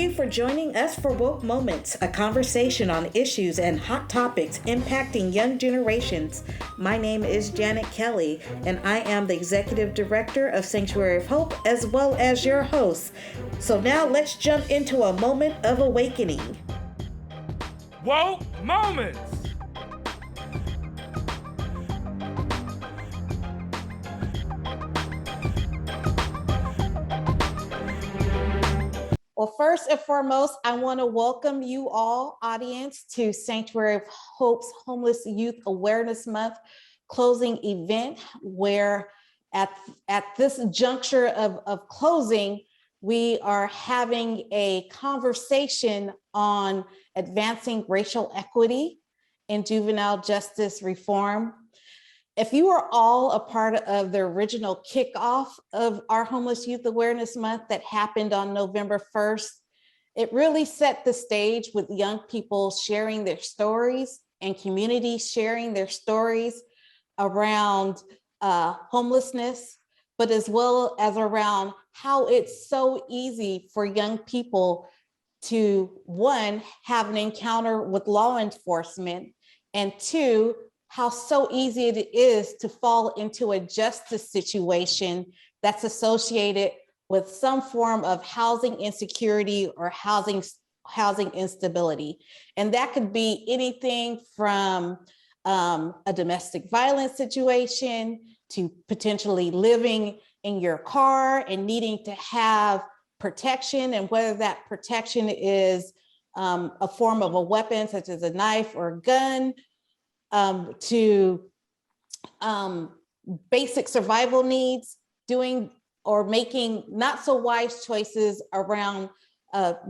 you for joining us for Woke Moments, a conversation on issues and hot topics impacting young generations. My name is Janet Kelly, and I am the Executive Director of Sanctuary of Hope, as well as your host. So now let's jump into a moment of awakening. Woke Moments! Well, first and foremost, I want to welcome you all, audience, to Sanctuary of Hope's Homeless Youth Awareness Month closing event, where at this juncture of closing, we are having a conversation on advancing racial equity in juvenile justice reform. If you were all a part of the original kickoff of our Homeless Youth Awareness Month that happened on November 1st, it really set the stage with young people sharing their stories and communities sharing their stories around homelessness, but as well as around how it's so easy for young people to, one, have an encounter with law enforcement, and two, how so easy it is to fall into a justice situation that's associated with some form of housing insecurity or housing instability. And that could be anything from a domestic violence situation to potentially living in your car and needing to have protection, and whether that protection is a form of a weapon such as a knife or a gun, to basic survival needs, doing or making not so wise choices around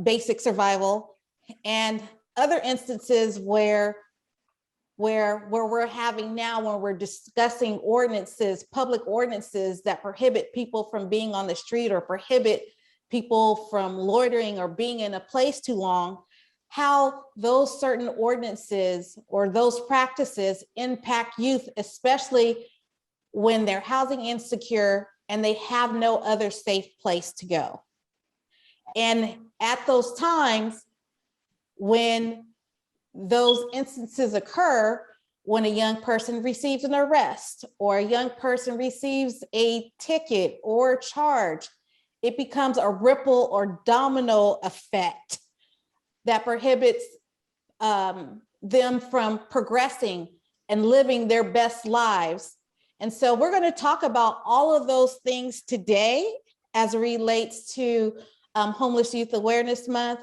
basic survival, and other instances where we're having now, when we're discussing ordinances, public ordinances that prohibit people from being on the street or prohibit people from loitering or being in a place too long, how those certain ordinances or those practices impact youth, especially when they're housing insecure and they have no other safe place to go. And at those times, when those instances occur, when a young person receives an arrest or a young person receives a ticket or a charge, it becomes a ripple or domino effect that prohibits them from progressing and living their best lives. And so we're going to talk about all of those things today as it relates to Homeless Youth Awareness Month.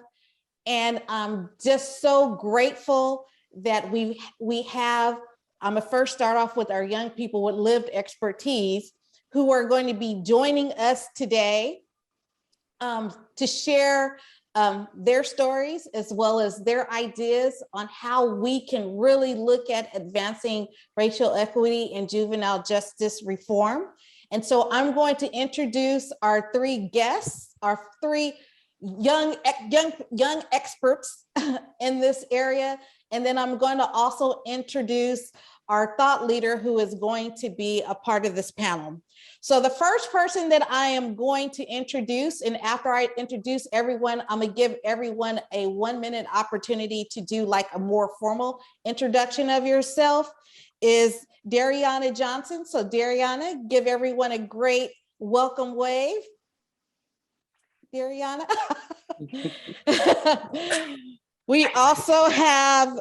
And I'm just so grateful that we have, I'm gonna first start off with our young people with lived expertise who are going to be joining us today to share their stories as well as their ideas on how we can really look at advancing racial equity and juvenile justice reform. And so I'm going to introduce our three guests, our three young experts in this area. And then I'm going to also introduce our thought leader who is going to be a part of this panel. So the first person that I am going to introduce, and after I introduce everyone, I'm gonna give everyone a 1-minute opportunity to do like a more formal introduction of yourself, is Dariana Johnson. So Dariana, give everyone a great welcome wave. Dariana. We also have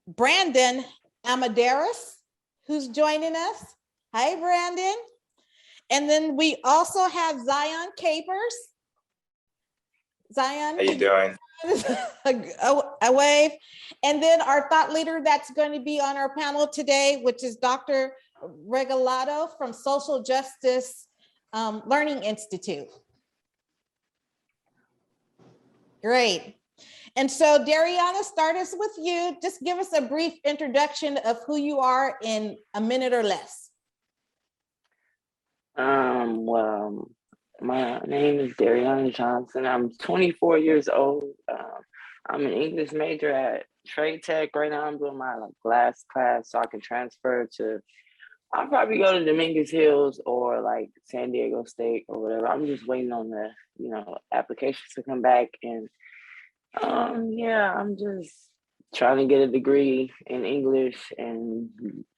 Brandon Amadeus, who's joining us. Hi, Brandon. And then we also have Zion Capers. Zion. How you doing? A wave. And then our thought leader that's going to be on our panel today, which is Dr. Regalado from Social Justice Learning Institute. Great. And so Dariana, start us with you. Just give us a brief introduction of who you are in a minute or less. Well, my name is Dariana Johnson. I'm 24 years old. I'm an English major at Trade Tech. Right now I'm doing my last class so I can transfer to I'll probably go to Dominguez Hills or like San Diego State or whatever. I'm just waiting on the, applications to come back. And yeah, I'm just trying to get a degree in English and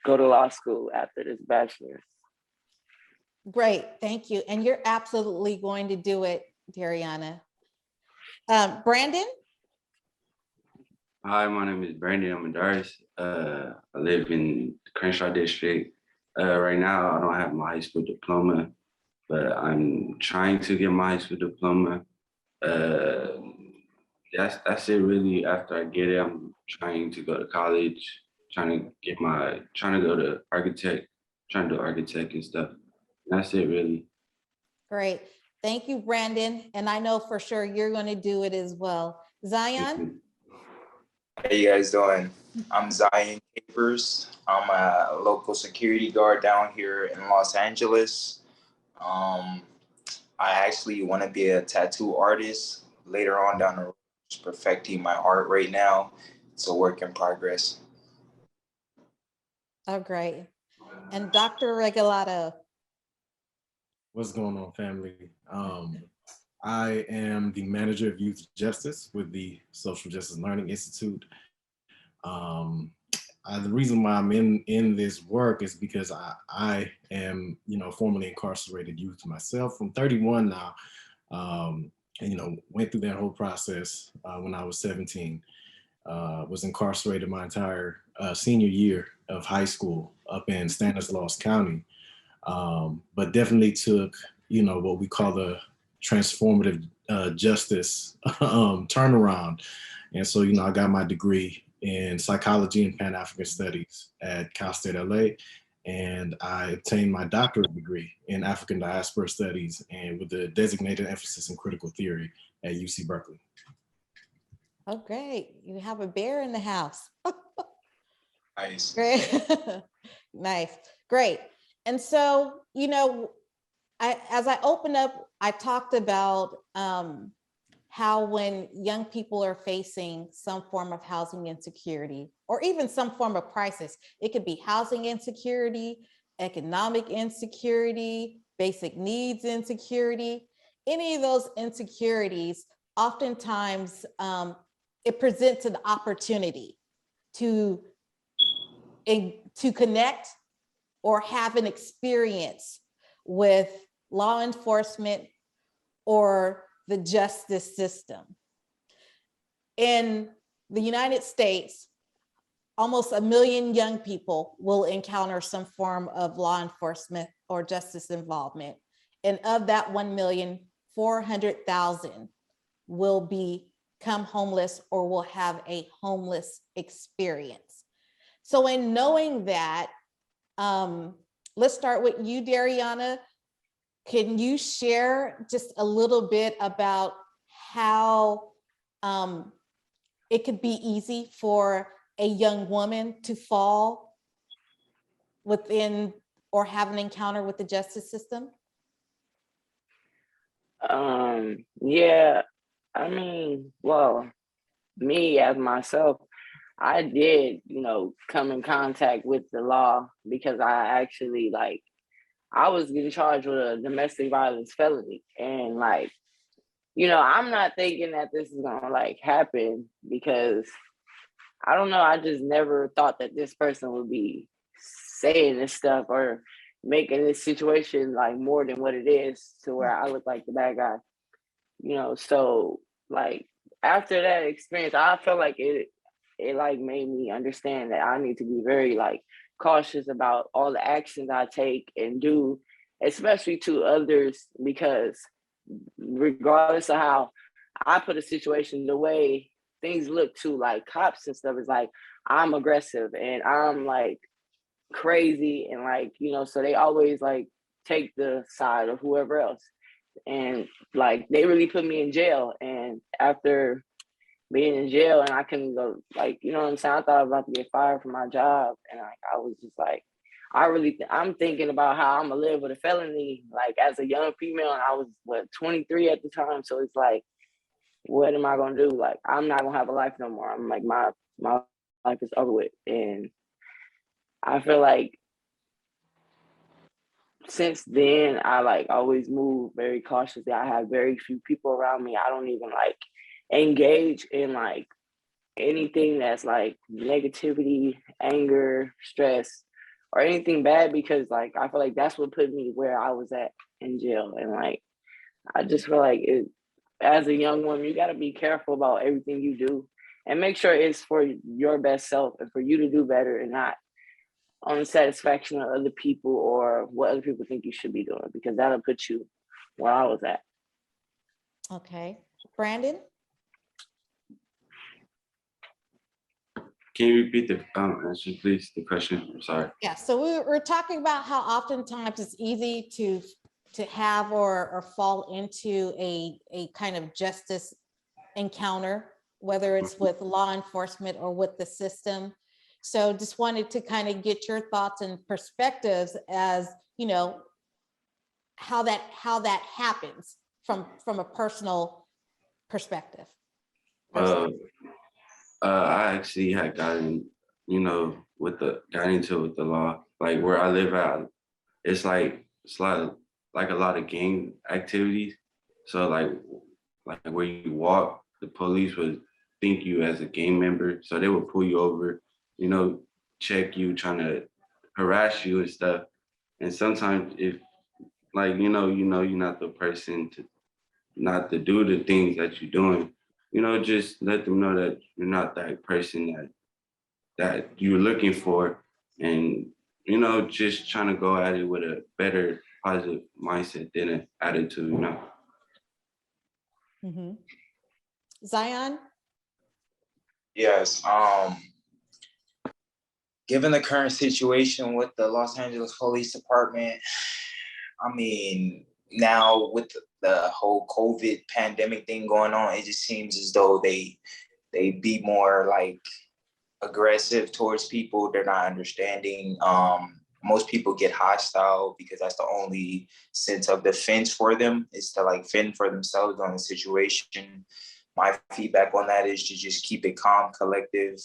go to law school after this bachelor's. Great, thank you. And you're absolutely going to do it, Dariana. Brandon? Hi, my name is Brandon Amadaris. I live in the Crenshaw district. Right now, I don't have my high school diploma, but I'm trying to get my high school diploma. That's it really. After I get it, I'm trying to go to college, trying to go to architect, trying to do architect and stuff. That's it really. Great, thank you, Brandon. And I know for sure you're going to do it as well. Zion? How you guys doing? I'm Zion Capers. I'm a local security guard down here in Los Angeles. I actually want to be a tattoo artist later on down the road. Just perfecting my art right now. It's a work in progress. Oh, great. And Dr. Regalado? What's going on, family? I am the manager of youth justice with the Social Justice Learning Institute. The reason why I'm in this work is because I am, formerly incarcerated youth myself. I'm 31 now, and went through that whole process when I was 17. Was incarcerated my entire senior year of high school up in Stanislaus County. But definitely took, what we call the transformative justice turnaround. And so, I got my degree in psychology and Pan-African studies at Cal State LA. And I obtained my doctorate degree in African diaspora studies and with a designated emphasis in critical theory at UC Berkeley. Oh, great. You have a bear in the house. Nice. Great. Nice. Great. And so, as I opened up, I talked about how when young people are facing some form of housing insecurity or even some form of crisis, it could be housing insecurity, economic insecurity, basic needs insecurity, any of those insecurities, oftentimes it presents an opportunity to connect or have an experience with law enforcement or the justice system. In the United States, almost 1 million young people will encounter some form of law enforcement or justice involvement. And of that 1 million, 400,000 will become homeless or will have a homeless experience. So in knowing that, let's start with you, Dariana. Can you share just a little bit about how it could be easy for a young woman to fall within or have an encounter with the justice system? Yeah, I mean, well, me as myself, I did, come in contact with the law because I actually I was getting charged with a domestic violence felony. And I'm not thinking that this is gonna happen because I don't know, I just never thought that this person would be saying this stuff or making this situation more than what it is to where I look like the bad guy. So after that experience, I felt like it made me understand that I need to be very cautious about all the actions I take and do, especially to others, because regardless of how I put a situation, the way things look to cops and stuff is I'm aggressive and I'm crazy and so they always take the side of whoever else. And they really put me in jail. And after being in jail and I couldn't go, what I'm saying? I thought I was about to get fired from my job. And I was just I'm thinking about how I'm gonna live with a felony, as a young female. And I was 23 at the time. So it's what am I gonna do? I'm not gonna have a life no more. I'm my life is over with. And I feel since then, I like always move very cautiously. I have very few people around me. I don't even like engage in like anything that's like negativity, anger, stress, or anything bad, because like I feel like that's what put me where I was at in jail. And like I just feel like it, as a young woman, you got to be careful about everything you do and make sure it's for your best self and for you to do better and not on the satisfaction of other people or what other people think you should be doing, because that'll put you where I was at. Okay, Brandon? Can you repeat the answer, please? The question. I'm sorry. Yeah, so we're talking about how oftentimes it's easy to have or fall into a kind of justice encounter, whether it's with law enforcement or with the system. So just wanted to kind of get your thoughts and perspectives as, you know, how that happens from a personal perspective. Uh, I actually had gotten, got into it with the law. Like where I live at, it's like a lot of gang activities. So like where you walk, the police would think you as a gang member, so they would pull you over, check you, trying to harass you and stuff. And sometimes if like you're not the person to not to do the things that you're doing, just let them know that you're not that person that you're looking for, and just trying to go at it with a better positive mindset than an attitude. Mhm. Zion? Yes. Given the current situation with the Los Angeles Police Department, I mean, now with the whole COVID pandemic thing going on, it just seems as though they be more like aggressive towards people. They're not understanding. Most people get hostile because that's the only sense of defense for them, is to like fend for themselves on the situation. My feedback on that is to just keep it calm, collective,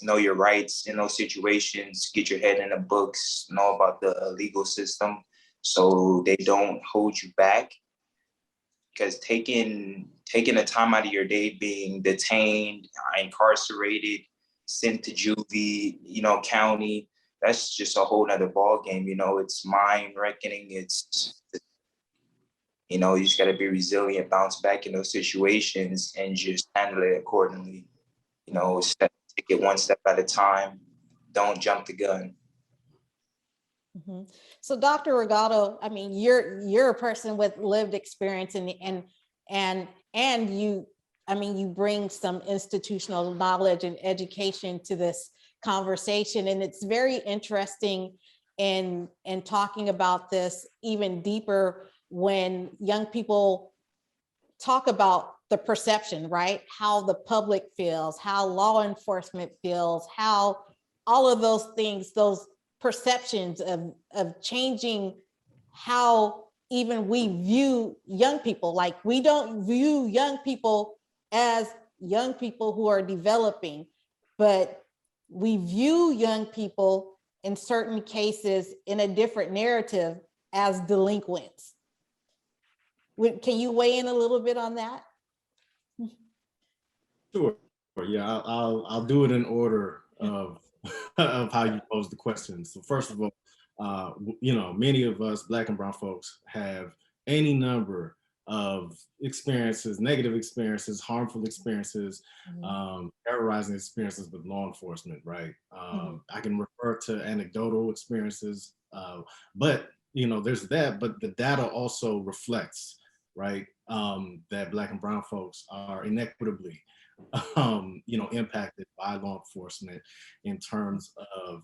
know your rights in those situations, get your head in the books, know about the legal system so they don't hold you back. Because taking a time out of your day being detained, incarcerated, sent to juvie, county, that's just a whole nother ball game. It's mind reckoning. You just got to be resilient, bounce back in those situations, and just handle it accordingly. Take it one step at a time. Don't jump the gun. Mhm. So Dr. Regato, I mean, you're a person with lived experience and you, I mean, you bring some institutional knowledge and education to this conversation. And it's very interesting in talking about this even deeper when young people talk about the perception, right? How the public feels, how law enforcement feels, how all of those things, those perceptions of changing how even we view young people. Like we don't view young people as young people who are developing, but we view young people in certain cases in a different narrative as delinquents. Can you weigh in a little bit on that? Sure. Yeah, I'll do it in order of of how you pose the question. So first of all, many of us Black and brown folks have any number of experiences, negative experiences, harmful experiences, terrorizing experiences with law enforcement, right? I can refer to anecdotal experiences, but there's that, but the data also reflects, right, that Black and brown folks are inequitably impacted by law enforcement in terms of,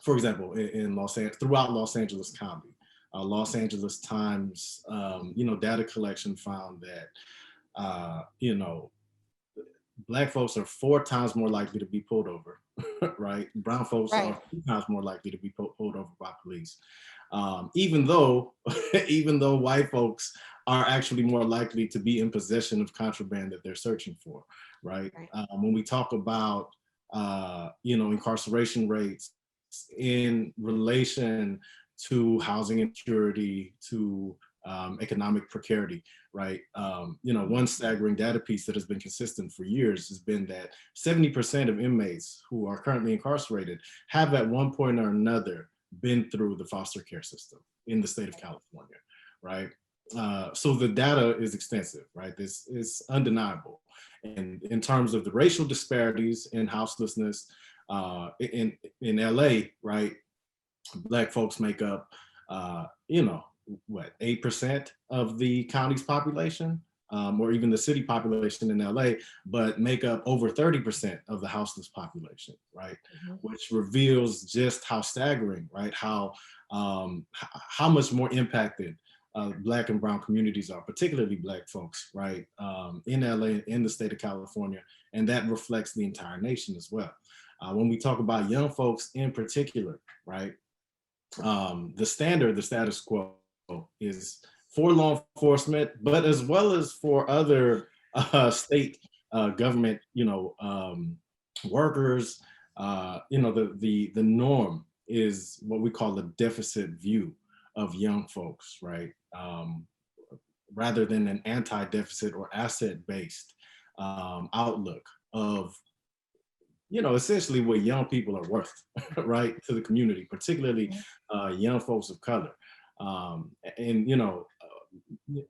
for example, in throughout Los Angeles County, Los Angeles Times, data collection found that, Black folks are 4 times more likely to be pulled over, right? Brown folks are 2 times more likely to be pulled over by police. Even though white folks are actually more likely to be in possession of contraband that they're searching for, right? When we talk about incarceration rates in relation to housing insecurity, to economic precarity, right? One staggering data piece that has been consistent for years has been that 70% of inmates who are currently incarcerated have at one point or another been through the foster care system in the state of California, right? So the data is extensive, right? This is undeniable. And in terms of the racial disparities in houselessness, in LA, right, Black folks make up, 8% of the county's population, or even the city population in LA, but make up over 30% of the houseless population, right? Which reveals just how staggering, right? How much more impacted Black and brown communities are, particularly Black folks, right? In LA, in the state of California, and that reflects the entire nation as well. When we talk about young folks in particular, right? The status quo is for law enforcement, but as well as for other state government, workers. The norm is what we call a deficit view of young folks, right? Rather than an anti-deficit or asset-based outlook of essentially what young people are worth, right, to the community, particularly young folks of color. Our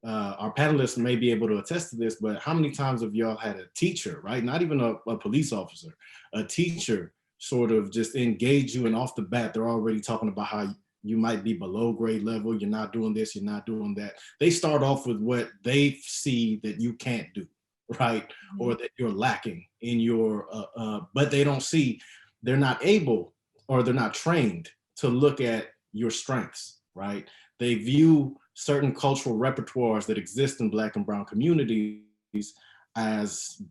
panelists may be able to attest to this, but how many times have y'all had a teacher, right, not even a police officer, a teacher sort of just engage you, and off the bat, they're already talking about how you might be below grade level, you're not doing this, you're not doing that. They start off with what they see that you can't do, right? Or that you're lacking in your, but they don't see, they're not able, or they're not trained to look at your strengths, right? They view certain cultural repertoires that exist in Black and brown communities as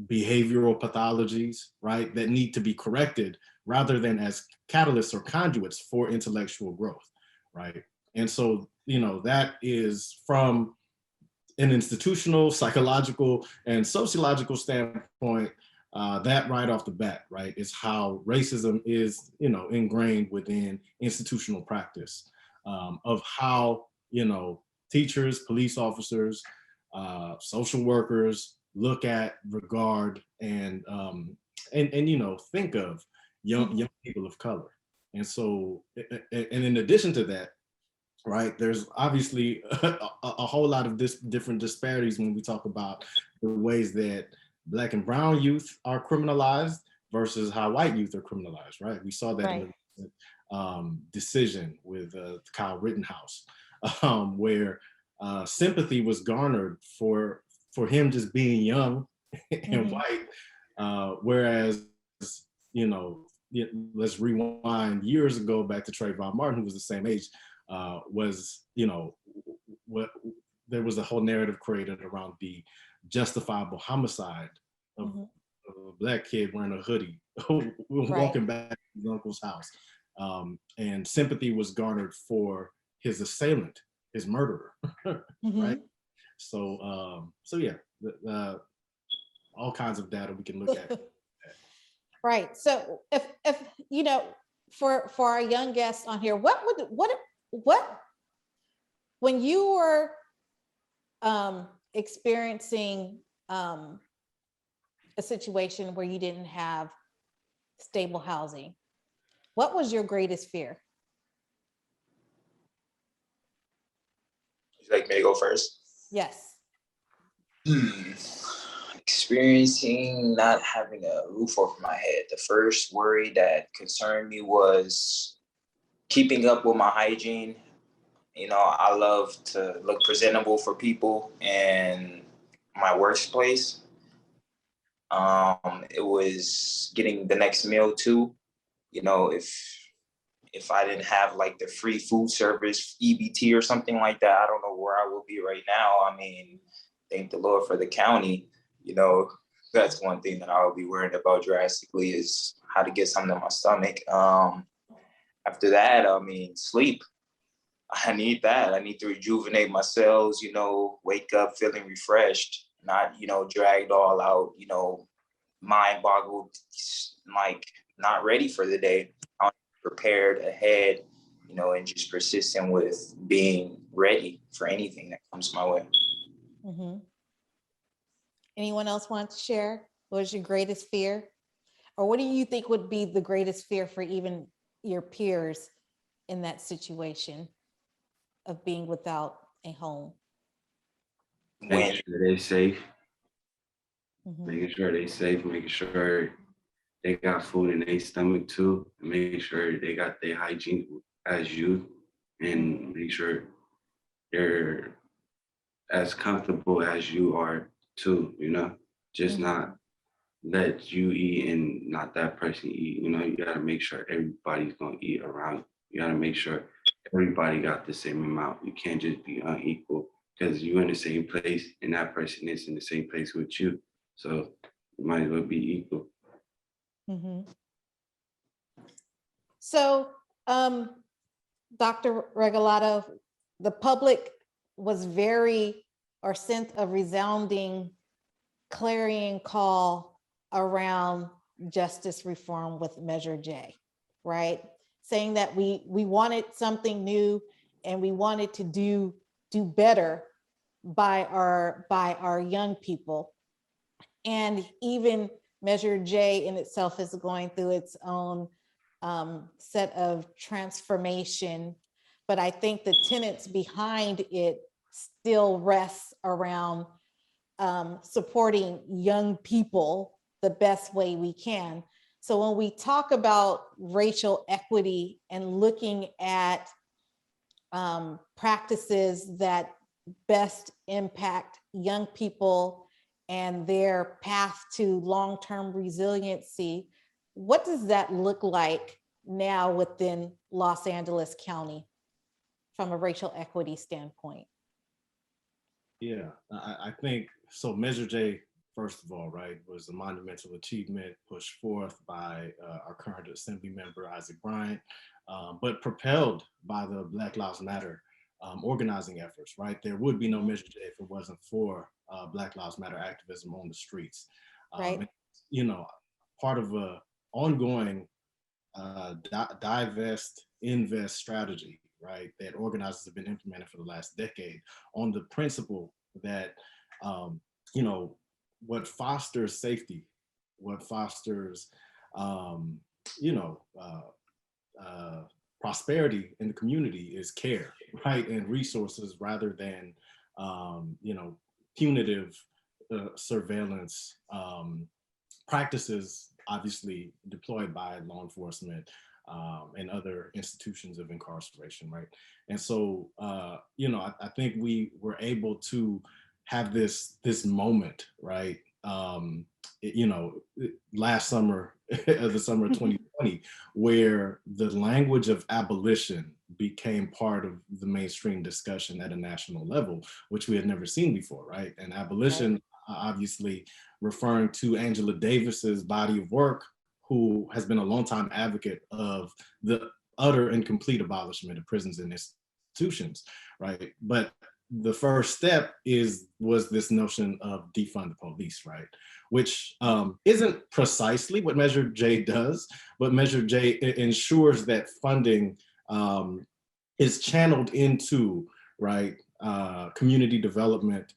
behavioral pathologies, right? That need to be corrected rather than as catalysts or conduits for intellectual growth, right? And so, that is from an institutional, psychological, and sociological standpoint, that right off the bat, right, is how racism is, ingrained within institutional practice, of how, teachers, police officers, social workers look at, regard, and think of young people of color. And so, and in addition to that, right, there's obviously a whole lot of different disparities when we talk about the ways that Black and brown youth are criminalized versus how white youth are criminalized, right? We saw that in the decision with Kyle Rittenhouse, where sympathy was garnered for him just being young and white, whereas, let's rewind years ago back to Trayvon Martin, who was the same age, there was a whole narrative created around the justifiable homicide of a Black kid wearing a hoodie, walking back to his uncle's house. And sympathy was garnered for his assailant, his murderer, right? So, yeah, all kinds of data we can look at. Right. So if for our young guests on here, what when you were experiencing a situation where you didn't have stable housing, what was your greatest fear? Would you like me to go first? Yes. Experiencing not having a roof over my head. The first worry that concerned me was keeping up with my hygiene. I love to look presentable for people in my workplace. It was getting the next meal too. If I didn't have like the free food service, EBT or something like that, I don't know where I will be right now. I mean, thank the Lord for the county. That's one thing that I'll be worried about drastically is how to get something in my stomach. After that, sleep. I need that. I need to rejuvenate my cells, wake up feeling refreshed, not, dragged all out, mind boggled, like not ready for the day. I'm prepared ahead and just persistent with being ready for anything that comes my way. Mhm. Anyone else want to share? What is your greatest fear? Or what do you think would be the greatest fear for even your peers in that situation of being without a home? When Making sure they're safe, Mhm. making sure they're safe, making sure they got food in their stomach too, and making sure they got their hygiene as you, and make sure they're as comfortable as you are too, just Mhm. not let you eat and not that person eat. You gotta make sure everybody's gonna eat around you. You gotta make sure everybody got the same amount. You can't just be unequal because you're in the same place and that person is in the same place with you. So you might as well be equal. Mhm. So, Dr. Regalado, the public was very, or sent a resounding clarion call around justice reform with Measure J, right? Saying that we wanted something new and we wanted to do better by our young people. And even Measure J in itself is going through its own set of transformation. But I think the tenets behind it still rests around supporting young people the best way we can. So when we talk about racial equity and looking at practices that best impact young people and their path to long-term resiliency, what does that look like now within Los Angeles County from a racial equity standpoint? Yeah, I think so. Measure J, first of all, right, was a monumental achievement pushed forth by our current Assembly member, Isaac Bryant, but propelled by the Black Lives Matter organizing efforts, right? There would be no Measure J if it wasn't for Black Lives Matter activism on the streets. Right. And, part of a ongoing divest, invest strategy, right, that organizers have been implementing for the last decade on the principle that, um, you know, what fosters safety, what fosters, um, you know, prosperity in the community is care, right, and resources rather than, punitive surveillance practices, obviously deployed by law enforcement and other institutions of incarceration, right? And so, I think we were able to have this moment, right? Last summer, the summer of 2020, where the language of abolition became part of the mainstream discussion at a national level, which we had never seen before, right? And abolition, Right. obviously referring to Angela Davis's body of work, who has been a longtime advocate of the utter and complete abolishment of prisons and institutions, right? But the first step was this notion of defund the police, right? Which isn't precisely what Measure J does, but Measure J ensures that funding is channeled into, right, community development,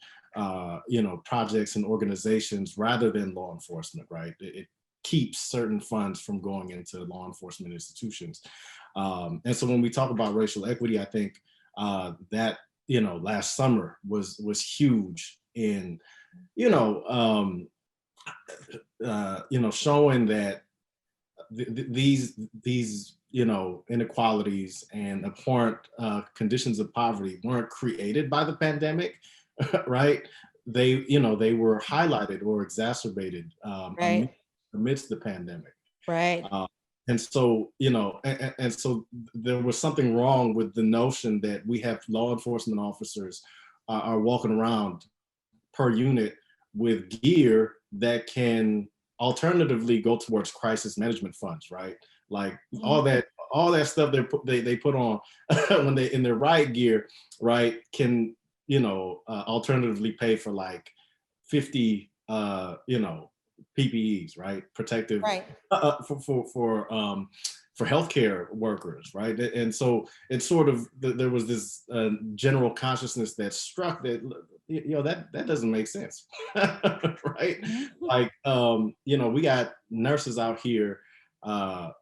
projects and organizations rather than law enforcement, right? It keeps certain funds from going into law enforcement institutions. And so when we talk about racial equity, I think that, last summer was huge in, showing that these inequalities and abhorrent conditions of poverty weren't created by the pandemic, right? They were highlighted or exacerbated Right. amidst the pandemic. Right. And so, and so there was something wrong with the notion that we have law enforcement officers are walking around per unit with gear that can alternatively go towards crisis management funds, right? Like all that stuff they put on when they in their riot gear, right, can alternatively pay for like 50 PPEs, right, protective Right. for for healthcare workers, right? And so it's sort of there was this general consciousness that struck that that doesn't make sense, right? Like we got nurses out here, putting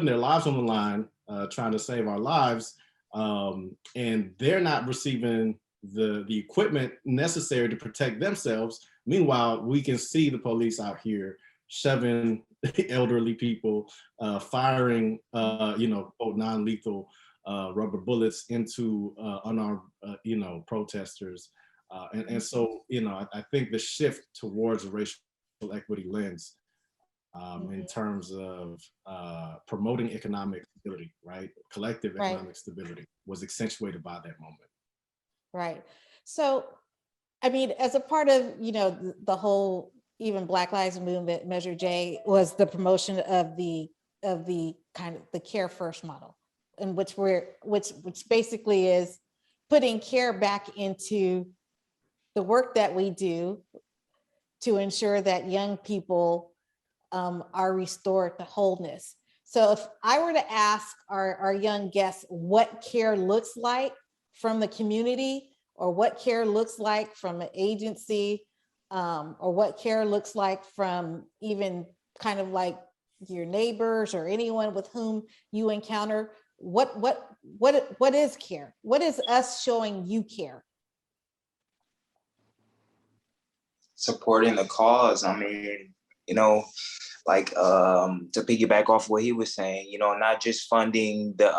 their lives on the line, trying to save our lives, and they're not receiving the equipment necessary to protect themselves. Meanwhile, we can see the police out here shoving elderly people, firing, quote, non-lethal rubber bullets into unarmed, protesters. And so, I think the shift towards a racial equity lens in terms of promoting economic stability, right? Collective economic stability was accentuated by that moment. Right. So, I mean, as a part of, the whole, even Black Lives Movement, Measure J was the promotion of the kind of the care first model, in which which basically is putting care back into the work that we do to ensure that young people are restored to wholeness. So if I were to ask our young guests what care looks like from the community, or what care looks like from an agency, or what care looks like from even kind of like your neighbors or anyone with whom you encounter, what is care? What is us showing you care? Supporting the cause. I mean, like to piggyback off what he was saying, not just funding the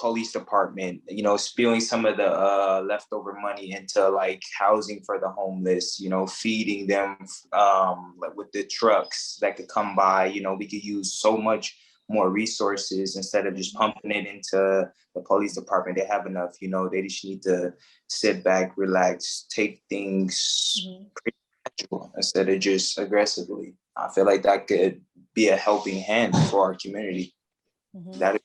police department, spewing some of the leftover money into like housing for the homeless, feeding them like with the trucks that could come by. We could use so much more resources instead of just pumping it into the police department. They have enough, they just need to sit back, relax, take things pretty natural instead of just aggressively. I feel like that could be a helping hand for our community. That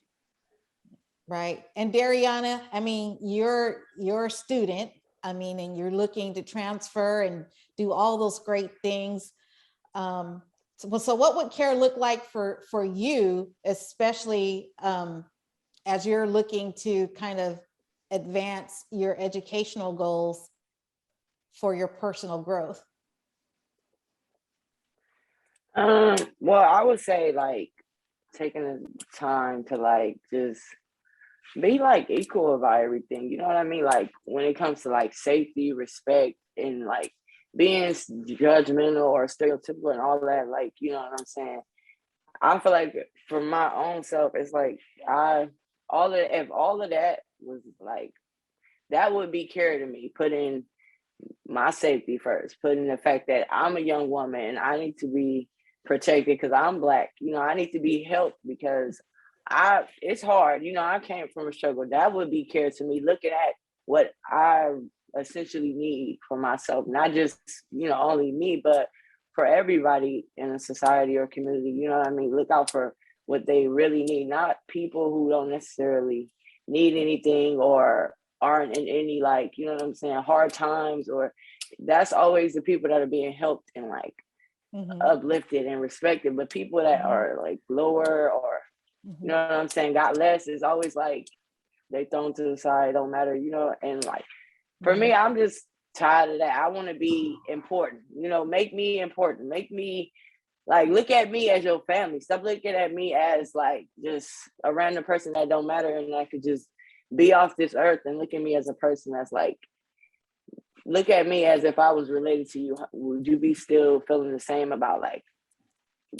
Right. And Dariana, I mean, you're a student, and you're looking to transfer and do all those great things. So what would care look like for you, especially as you're looking to kind of advance your educational goals for your personal growth? Well, I would say like taking the time to like just be like equal about everything. You know what I mean? Like when it comes to like safety, respect, and like being judgmental or stereotypical and all that, like, you know what I'm saying? I feel like for my own self, it's like if all of that was like, that would be care to me, putting my safety first, putting the fact that I'm a young woman and I need to be protected because I'm Black. I need to be helped because it's hard. I came from a struggle. That would be care to me, looking at what I essentially need for myself, not just, only me, but for everybody in a society or community. You know what I mean? Look out for what they really need, not people who don't necessarily need anything or aren't in any, like, you know what I'm saying, hard times, or that's always the people that are being helped and like uplifted and respected. But people that are like lower or, you know what I'm saying, got less, is always like they thrown to the side, don't matter, and like for me, I'm just tired of that. I want to be important, make me important, make me like, look at me as your family. Stop looking at me as like just a random person that don't matter and I could just be off this earth, and look at me as a person that's like, look at me as if I was related to you. Would you be still feeling the same about like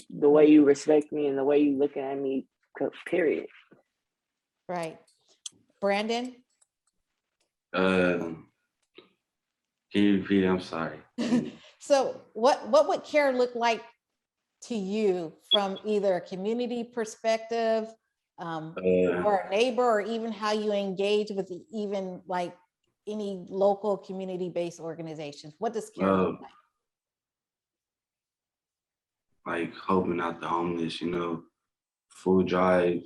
the way you respect me and the way you looking at me, period? Right. Brandon? Can you repeat? I'm sorry. So what would care look like to you from either a community perspective, or a neighbor, or even how you engage with even like any local community-based organizations? What does care look like? Like helping out the homeless, food drive,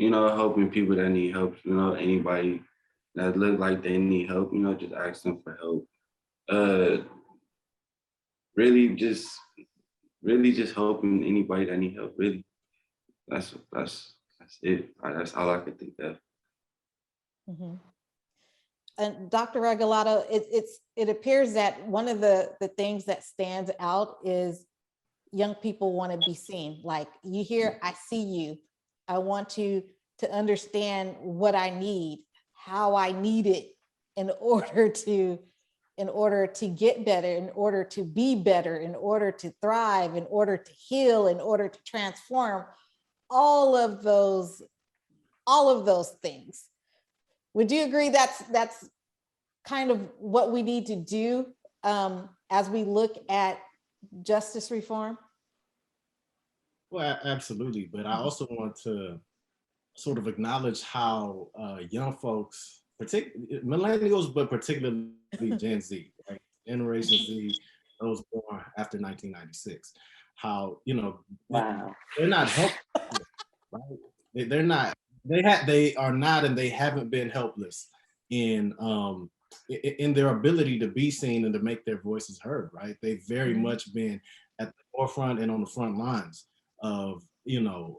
helping people that need help, anybody that look like they need help, just ask them for help. Really just really just helping anybody that need help. Really, that's it. That's all I could think of. Mhm. And Dr. Regalado, it appears that one of the things that stands out is young people want to be seen. Like you hear, I see you. I want to understand what I need, how I need it in order to get better, in order to be better, in order to thrive, in order to heal, in order to transform, all of those things. Would you agree that's kind of what we need to do as we look at justice reform? Well, absolutely. But I also want to sort of acknowledge how young folks, millennials, but particularly Gen Z, right? Generation Z, those born after 1996, how, Wow. they're not helpless, right? They're not, they are not, and they haven't been helpless in in their ability to be seen and to make their voices heard, right? They've very much been at the forefront and on the front lines of,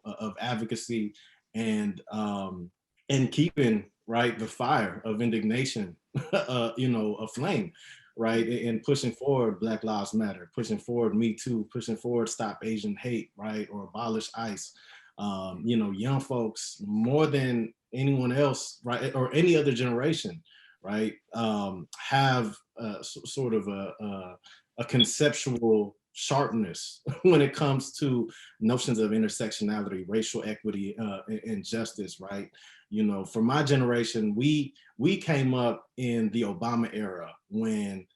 of advocacy and keeping, right, the fire of indignation aflame, right, and pushing forward Black Lives Matter, pushing forward Me Too, pushing forward Stop Asian Hate, right, or Abolish ICE. Young folks more than anyone else, right, or any other generation, right, have sort of a conceptual sharpness when it comes to notions of intersectionality, racial equity, and justice, right? For my generation, we came up in the Obama era when,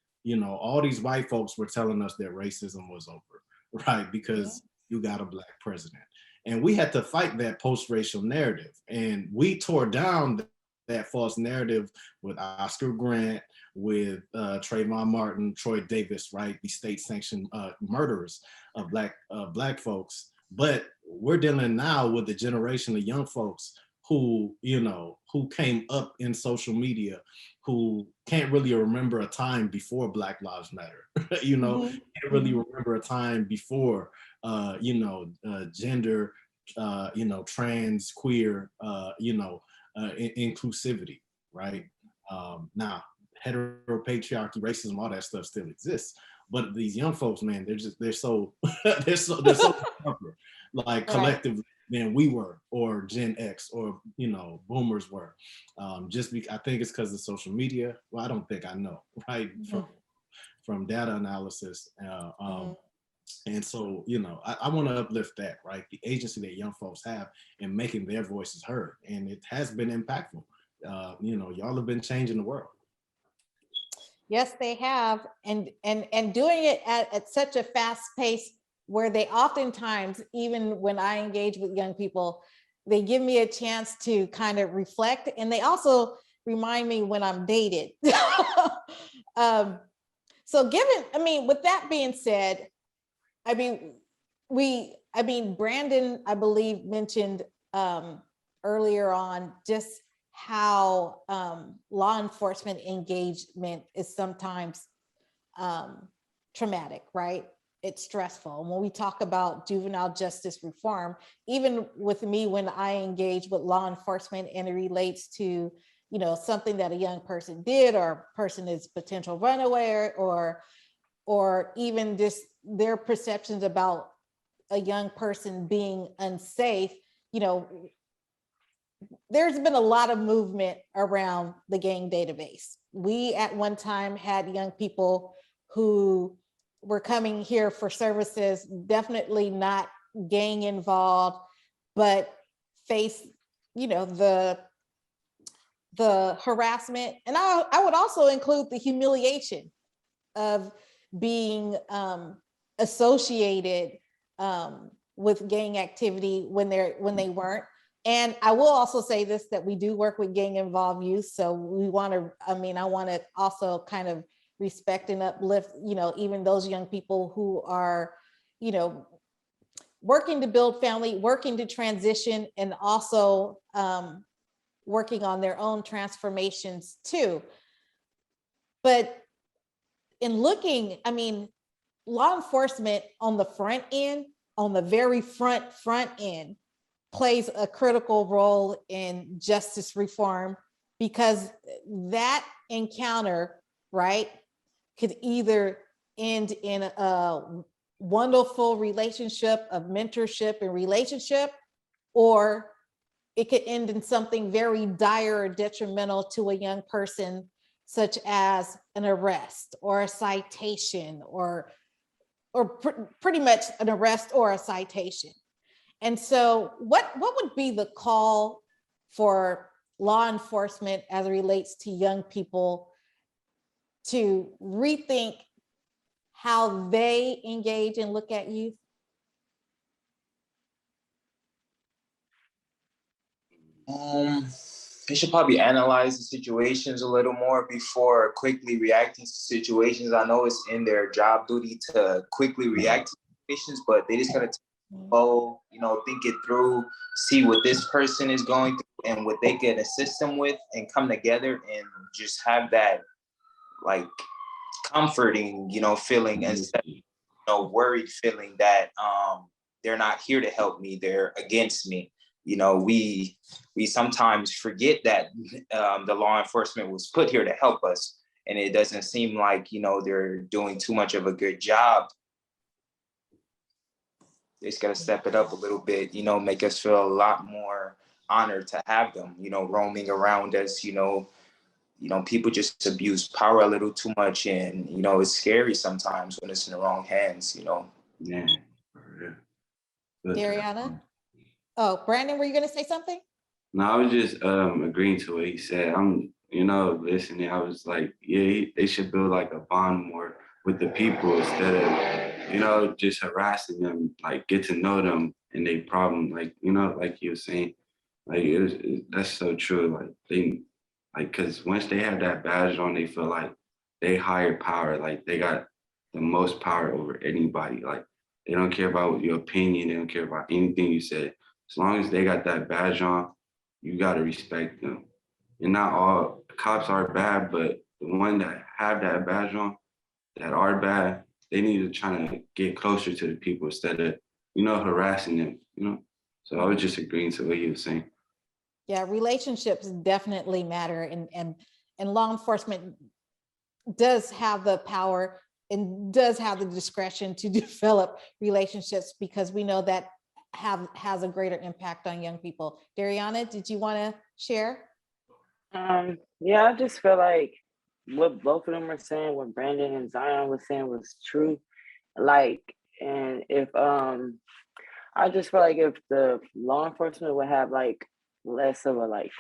all these white folks were telling us that racism was over, right? Because you got a Black president. And we had to fight that post-racial narrative. And we tore down that false narrative with Oscar Grant, with Trayvon Martin, Troy Davis, right? The state-sanctioned murderers of Black folks. But we're dealing now with a generation of young folks who, who came up in social media, who can't really remember a time before Black Lives Matter, can't really remember a time before, gender, trans, queer, inclusivity, right? Now, heteropatriarchy, racism, all that stuff still exists. But these young folks, man, they're so they're so sharper, like collectively than we were, or Gen X, or boomers were. I think it's because of social media. Well, I don't think, I know, right? From data analysis. And so, I want to uplift that, right? The agency that young folks have in making their voices heard. And it has been impactful. Y'all have been changing the world. Yes, they have, and doing it at such a fast pace where they oftentimes, even when I engage with young people, they give me a chance to kind of reflect, and they also remind me when I'm dated. So with that being said, Brandon, I believe, mentioned earlier on just how law enforcement engagement is sometimes traumatic, right? It's stressful. When we talk about juvenile justice reform, even with me, when I engage with law enforcement and it relates to, something that a young person did, or person is potential runaway, or even just their perceptions about a young person being unsafe, there's been a lot of movement around the gang database. We at one time had young people who were coming here for services, definitely not gang involved, but face, the harassment. And I would also include the humiliation of being associated with gang activity when they weren't. And I will also say this, that we do work with gang involved youth. So I want to also kind of respect and uplift, even those young people who are, working to build family, working to transition, and also working on their own transformations too. But in looking, law enforcement on the front end, on the very front end, plays a critical role in justice reform, because that encounter, right, could either end in a wonderful relationship of mentorship and relationship, or it could end in something very dire or detrimental to a young person, such as an arrest or a citation, or pretty much an arrest or a citation. And so what would be the call for law enforcement as it relates to young people to rethink how they engage and look at youth? They should probably analyze the situations a little more before quickly reacting to situations. I know it's in their job duty to quickly react to situations, but they just gotta think it through, see what this person is going through and what they can assist them with, and come together and just have that like comforting, feeling, instead of worried feeling that they're not here to help me, they're against me. We sometimes forget that the law enforcement was put here to help us, and it doesn't seem like they're doing too much of a good job. They just got to step it up a little bit, make us feel a lot more honored to have them, roaming around us. People just abuse power a little too much, and it's scary sometimes when it's in the wrong hands. Yeah. Dariana? Oh, Brandon, were you going to say something? No, I was just agreeing to what he said. I'm, listening. I was like, yeah, they should build like a bond more with the people instead of, just harassing them. Like, get to know them and their problem. Like, like you were saying, like that's so true. Because once they have that badge on, they feel like they higher power. Like they got the most power over anybody. Like they don't care about your opinion. They don't care about anything you said. As long as they got that badge on, you got to respect them. And not all cops are bad, but the one that have that badge on, that are bad, they need to try to get closer to the people instead of, harassing them, So I was just agreeing to what you were saying. Yeah, relationships definitely matter, and law enforcement does have the power and does have the discretion to develop relationships, because we know that has a greater impact on young people. Dariana, did you want to share? Yeah, I just feel like what both of them were saying, what Brandon and Zion was saying, was true. Like, and if I just feel like if the law enforcement would have like less of a like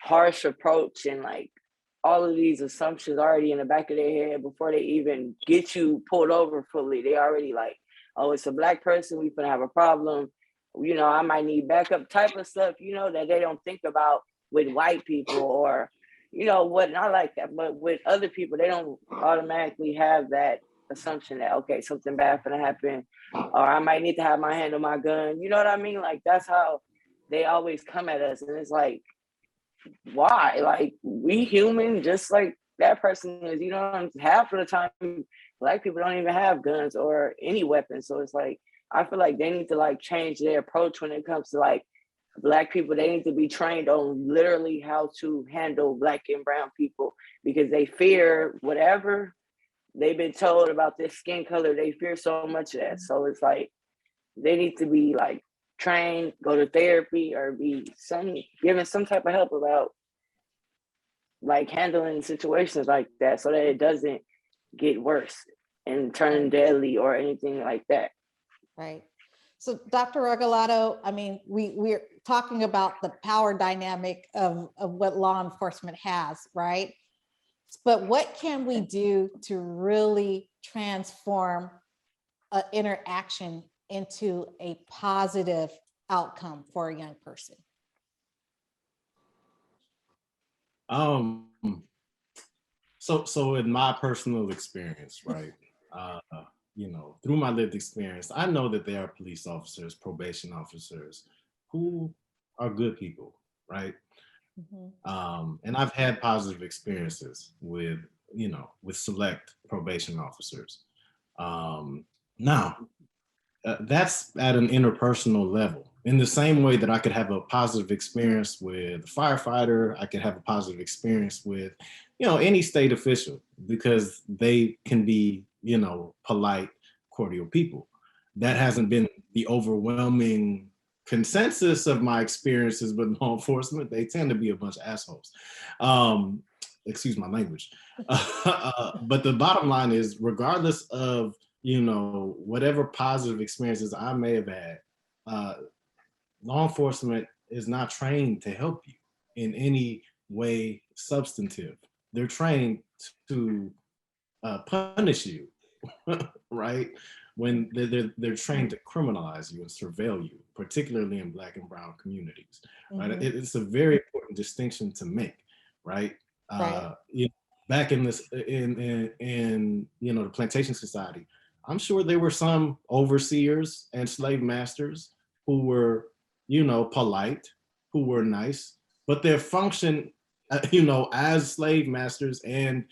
harsh approach, and like all of these assumptions already in the back of their head before they even get you pulled over fully, they already like, oh, it's a Black person, we gonna have a problem, I might need backup type of stuff, that they don't think about with white people, or what, not like that, but with other people, they don't automatically have that assumption that, okay, something bad gonna happen, or I might need to have my hand on my gun. You know what I mean? Like that's how they always come at us, and it's like, why? Like we human, just like that person is. Half of the time, Black people don't even have guns or any weapons. So it's like I feel like they need to like change their approach when it comes to like Black people. They need to be trained on literally how to handle Black and brown people, because they fear whatever they've been told about this skin color. They fear so much of that. So it's like they need to be like trained, go to therapy, or be given some type of help about like handling situations like that, so that it doesn't get worse and turn deadly or anything like that. Right. So Dr. Regalado, I mean, we're talking about the power dynamic of what law enforcement has, right? But what can we do to really transform an interaction into a positive outcome for a young person? So in my personal experience, right, through my lived experience, I know that there are police officers, probation officers who are good people, right? Mm-hmm. And I've had positive experiences with select probation officers. Now, that's at an interpersonal level. In the same way that I could have a positive experience with a firefighter, I could have a positive experience with, any state official, because they can be, polite, cordial people. That hasn't been the overwhelming consensus of my experiences with law enforcement. They tend to be a bunch of assholes. Excuse my language. But the bottom line is, regardless of, whatever positive experiences I may have had, law enforcement is not trained to help you in any way substantive. They're trained to punish you, right? When they're trained to criminalize you and surveil you, particularly in Black and brown communities, right? Mhm. It's a very important distinction to make, right? Right. Back in this, in the plantation society, I'm sure there were some overseers and slave masters who were, polite, who were nice, but their function, as slave masters and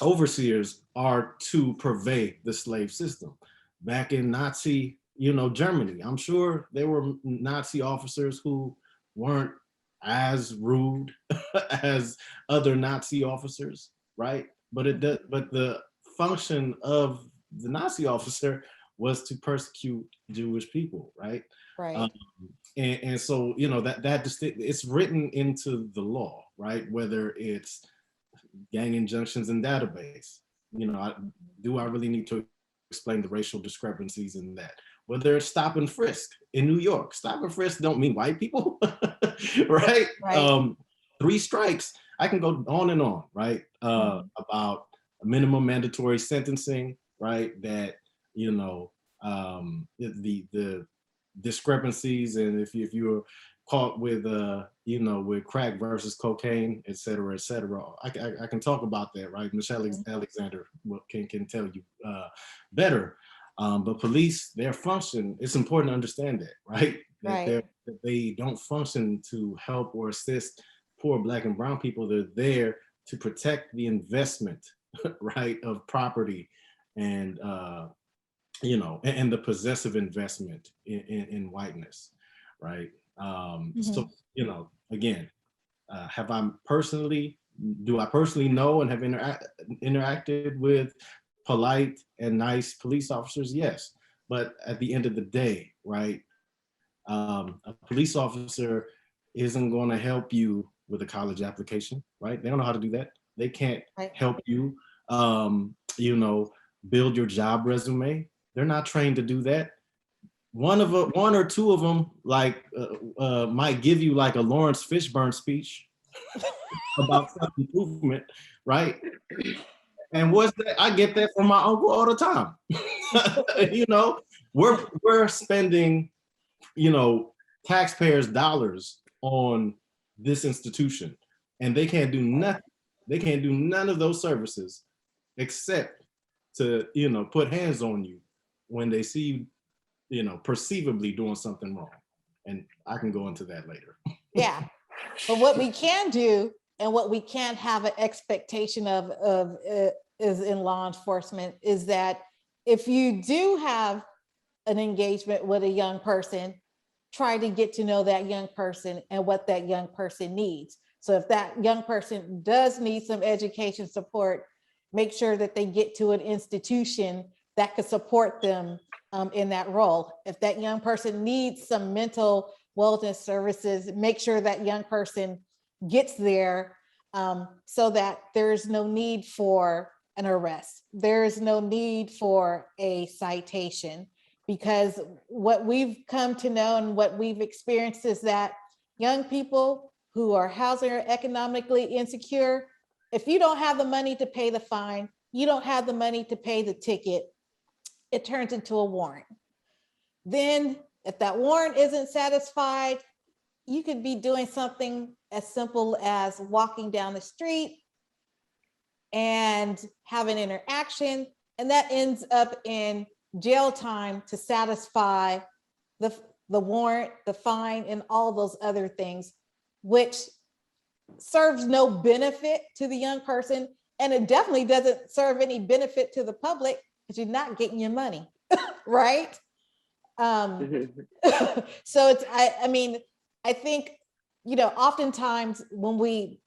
overseers are to purvey the slave system. Back in Nazi, Germany, I'm sure there were Nazi officers who weren't as rude as other Nazi officers, right? But the function of the Nazi officer was to persecute Jewish people, right? Right. And so it's written into the law, right? Whether it's gang injunctions and database, do I really need to explain the racial discrepancies in that? Whether it's stop and frisk in New York, stop and frisk don't mean white people, right? Right. 3 strikes. I can go on and on, right? About minimum mandatory sentencing, right? That the discrepancies, and if you're caught with with crack versus cocaine, et cetera, et cetera. I can talk about that, right? Michelle Alexander can tell you better. But police, their function, it's important to understand that, right? Right. That they don't function to help or assist poor Black and brown people. They're there to protect the investment, right, of property and and the possessive investment in whiteness, right? So, again, do I personally know and have interacted with polite and nice police officers? Yes. But at the end of the day, right, a police officer isn't going to help you with a college application, right? They don't know how to do that. They can't Right. help you, build your job resume. They're not trained to do that. One or two of them might give you like a Lawrence Fishburne speech about self-improvement, right? And what's that? I get that from my uncle all the time. We're spending, taxpayers' dollars on this institution, and they can't do nothing. They can't do none of those services except to, put hands on you when they see you, perceivably doing something wrong. And I can go into that later. Yeah. But what we can do and what we can't have an expectation of is in law enforcement is that if you do have an engagement with a young person, try to get to know that young person and what that young person needs. So if that young person does need some education support, make sure that they get to an institution that could support them in that role. If that young person needs some mental wellness services, make sure that young person gets there so that there's no need for an arrest. There is no need for a citation, because what we've come to know and what we've experienced is that young people who are housing or economically insecure, if you don't have the money to pay the fine, you don't have the money to pay the ticket, it turns into a warrant. Then if that warrant isn't satisfied, you could be doing something as simple as walking down the street and have an interaction, and that ends up in jail time to satisfy the warrant, the fine, and all those other things, which serves no benefit to the young person And it definitely doesn't serve any benefit to the public because you're not getting your money, right? So it's, I mean, I think, you know, oftentimes when we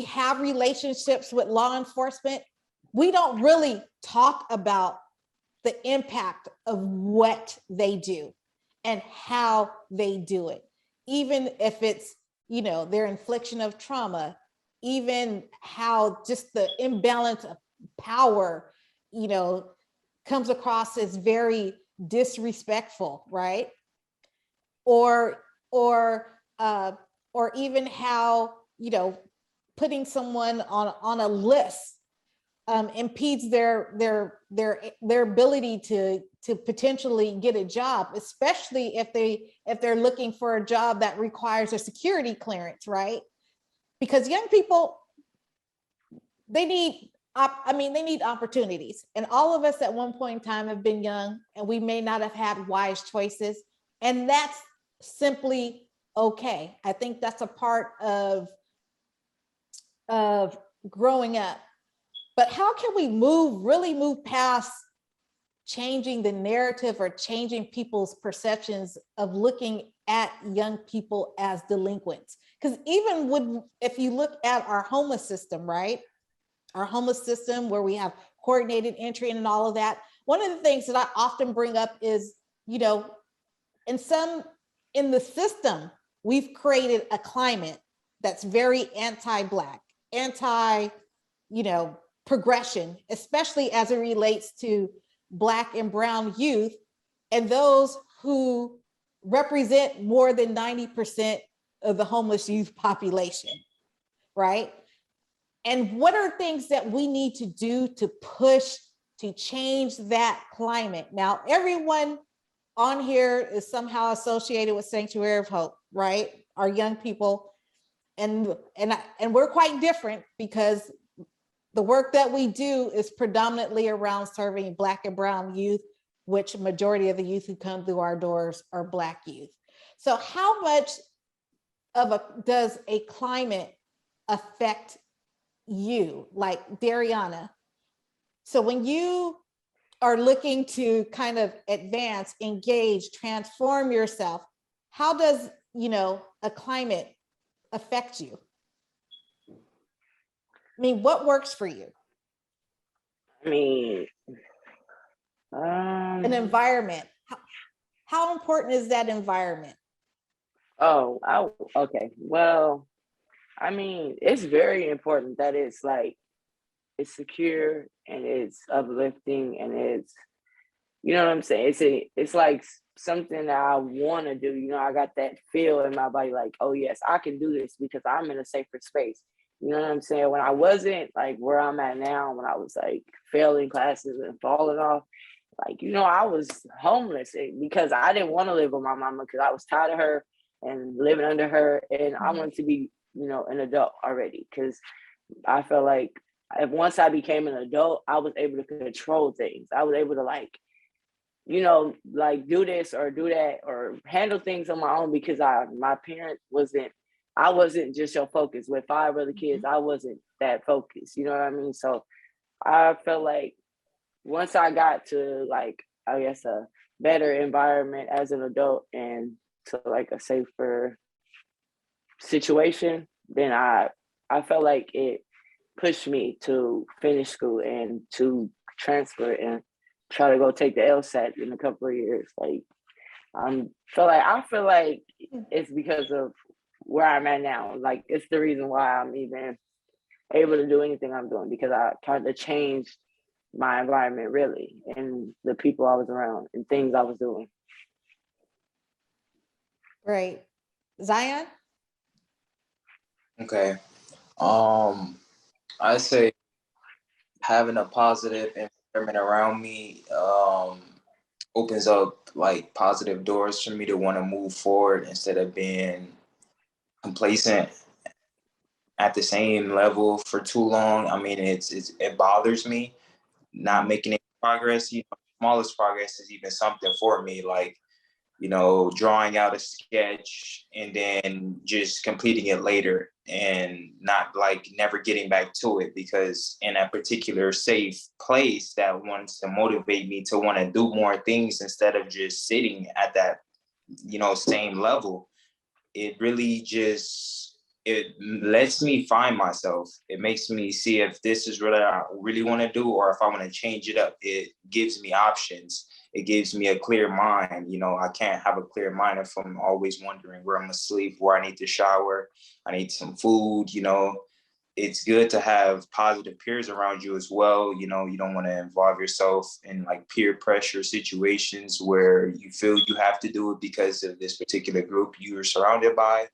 have relationships with law enforcement, we don't really talk about the impact of what they do and how they do it. Even if it's, you know, their infliction of trauma, even how just the imbalance of power, you know, comes across as very disrespectful, right? Or even how, you know, putting someone on a list impedes their ability to potentially get a job, especially if they're looking for a job that requires a security clearance, right? Because young people, they need opportunities, and all of us at one point in time have been young, and we may not have had wise choices, and that's simply okay. I think that's a part of growing up. But how can we really move past changing the narrative or changing people's perceptions of looking at young people as delinquents? Because even if you look at our homeless system, right? Our homeless system where we have coordinated entry and all of that. One of the things that I often bring up is, you know, in the system, we've created a climate that's very anti-Black, you know, progression, especially as it relates to Black and brown youth and those who represent more than 90% of the homeless youth population, right? And what are things that we need to do to push to change that climate? Now, everyone on here is somehow associated with Sanctuary of Hope, right? Our young people, and we're quite different because the work that we do is predominantly around serving Black and brown youth, which majority of the youth who come through our doors are Black youth. So how much does a climate affect you, like Dariana? So when you are looking to kind of advance, engage, transform yourself, how does, you know, a climate affect you? I mean, what works for you? I mean, An environment. How important is that environment? Okay. Well, I mean, it's very important that it's like, it's secure and it's uplifting and it's, you know what I'm saying? It's like something that I want to do. You know, I got that feel in my body, like, oh yes, I can do this because I'm in a safer space. You know what I'm saying? When I wasn't like where I'm at now, when I was like failing classes and falling off, like, you know, I was homeless because I didn't want to live with my mama because I was tired of her and living under her. And I wanted to be, you know, an adult already because I felt like once I became an adult, I was able to control things. I was able to like, you know, like do this or do that or handle things on my own because my parent I wasn't just your focus. With 5 other kids, I wasn't that focused. You know what I mean? So I felt like once I got to like, I guess a better environment as an adult and to like a safer situation, then I felt like it pushed me to finish school and to transfer and try to go take the LSAT in a couple of years. Like I feel like it's because of where I'm at now. Like it's the reason why I'm even able to do anything I'm doing because I tried to change my environment really and the people I was around and things I was doing. Great. Zion? Okay. I say having a positive environment around me opens up like positive doors for me to want to move forward instead of being complacent at the same level for too long. I mean, it bothers me not making any progress. You know, smallest progress is even something for me. Like drawing out a sketch and then just completing it later and not like never getting back to it, because in a particular safe place that wants to motivate me to want to do more things instead of just sitting at that, same level, it really just, it lets me find myself. It makes me see if this is what I really want to do or if I want to change it up. It gives me options. It gives me a clear mind. I can't have a clear mind if I'm always wondering where I'm gonna sleep, where I need to shower, I need some food. It's good to have positive peers around you as well. You don't want to involve yourself in like peer pressure situations where you feel you have to do it because of this particular group you are surrounded by.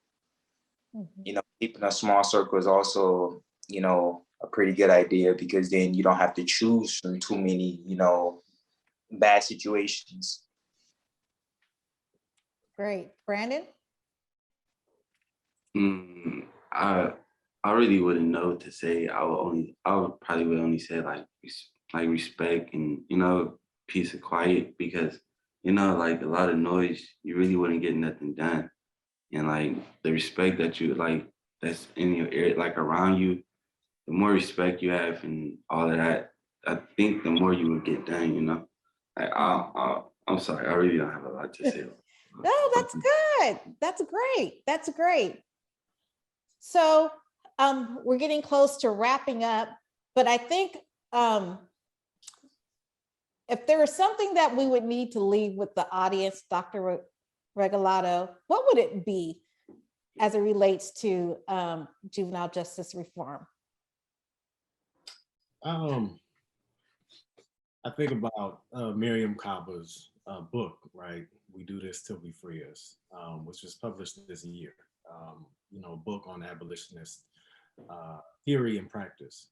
Keeping a small circle is also, a pretty good idea, because then you don't have to choose from too many, bad situations. Great. Brandon? I really wouldn't know what to say. I would probably only say like respect and peace and quiet, because like a lot of noise, you really wouldn't get nothing done. And like the respect that you like that's in your area, like around you, the more respect you have and all of that, I think the more you would get done. Like I'm sorry, I really don't have a lot to say. No, that's good. That's great. That's great. So we're getting close to wrapping up, but I think if there is something that we would need to leave with the audience, Dr. Regalado, what would it be as it relates to juvenile justice reform? I think about Miriam Kaba's book, right? We Do This Till We Free Us, which was published this year. A book on abolitionist theory and practice.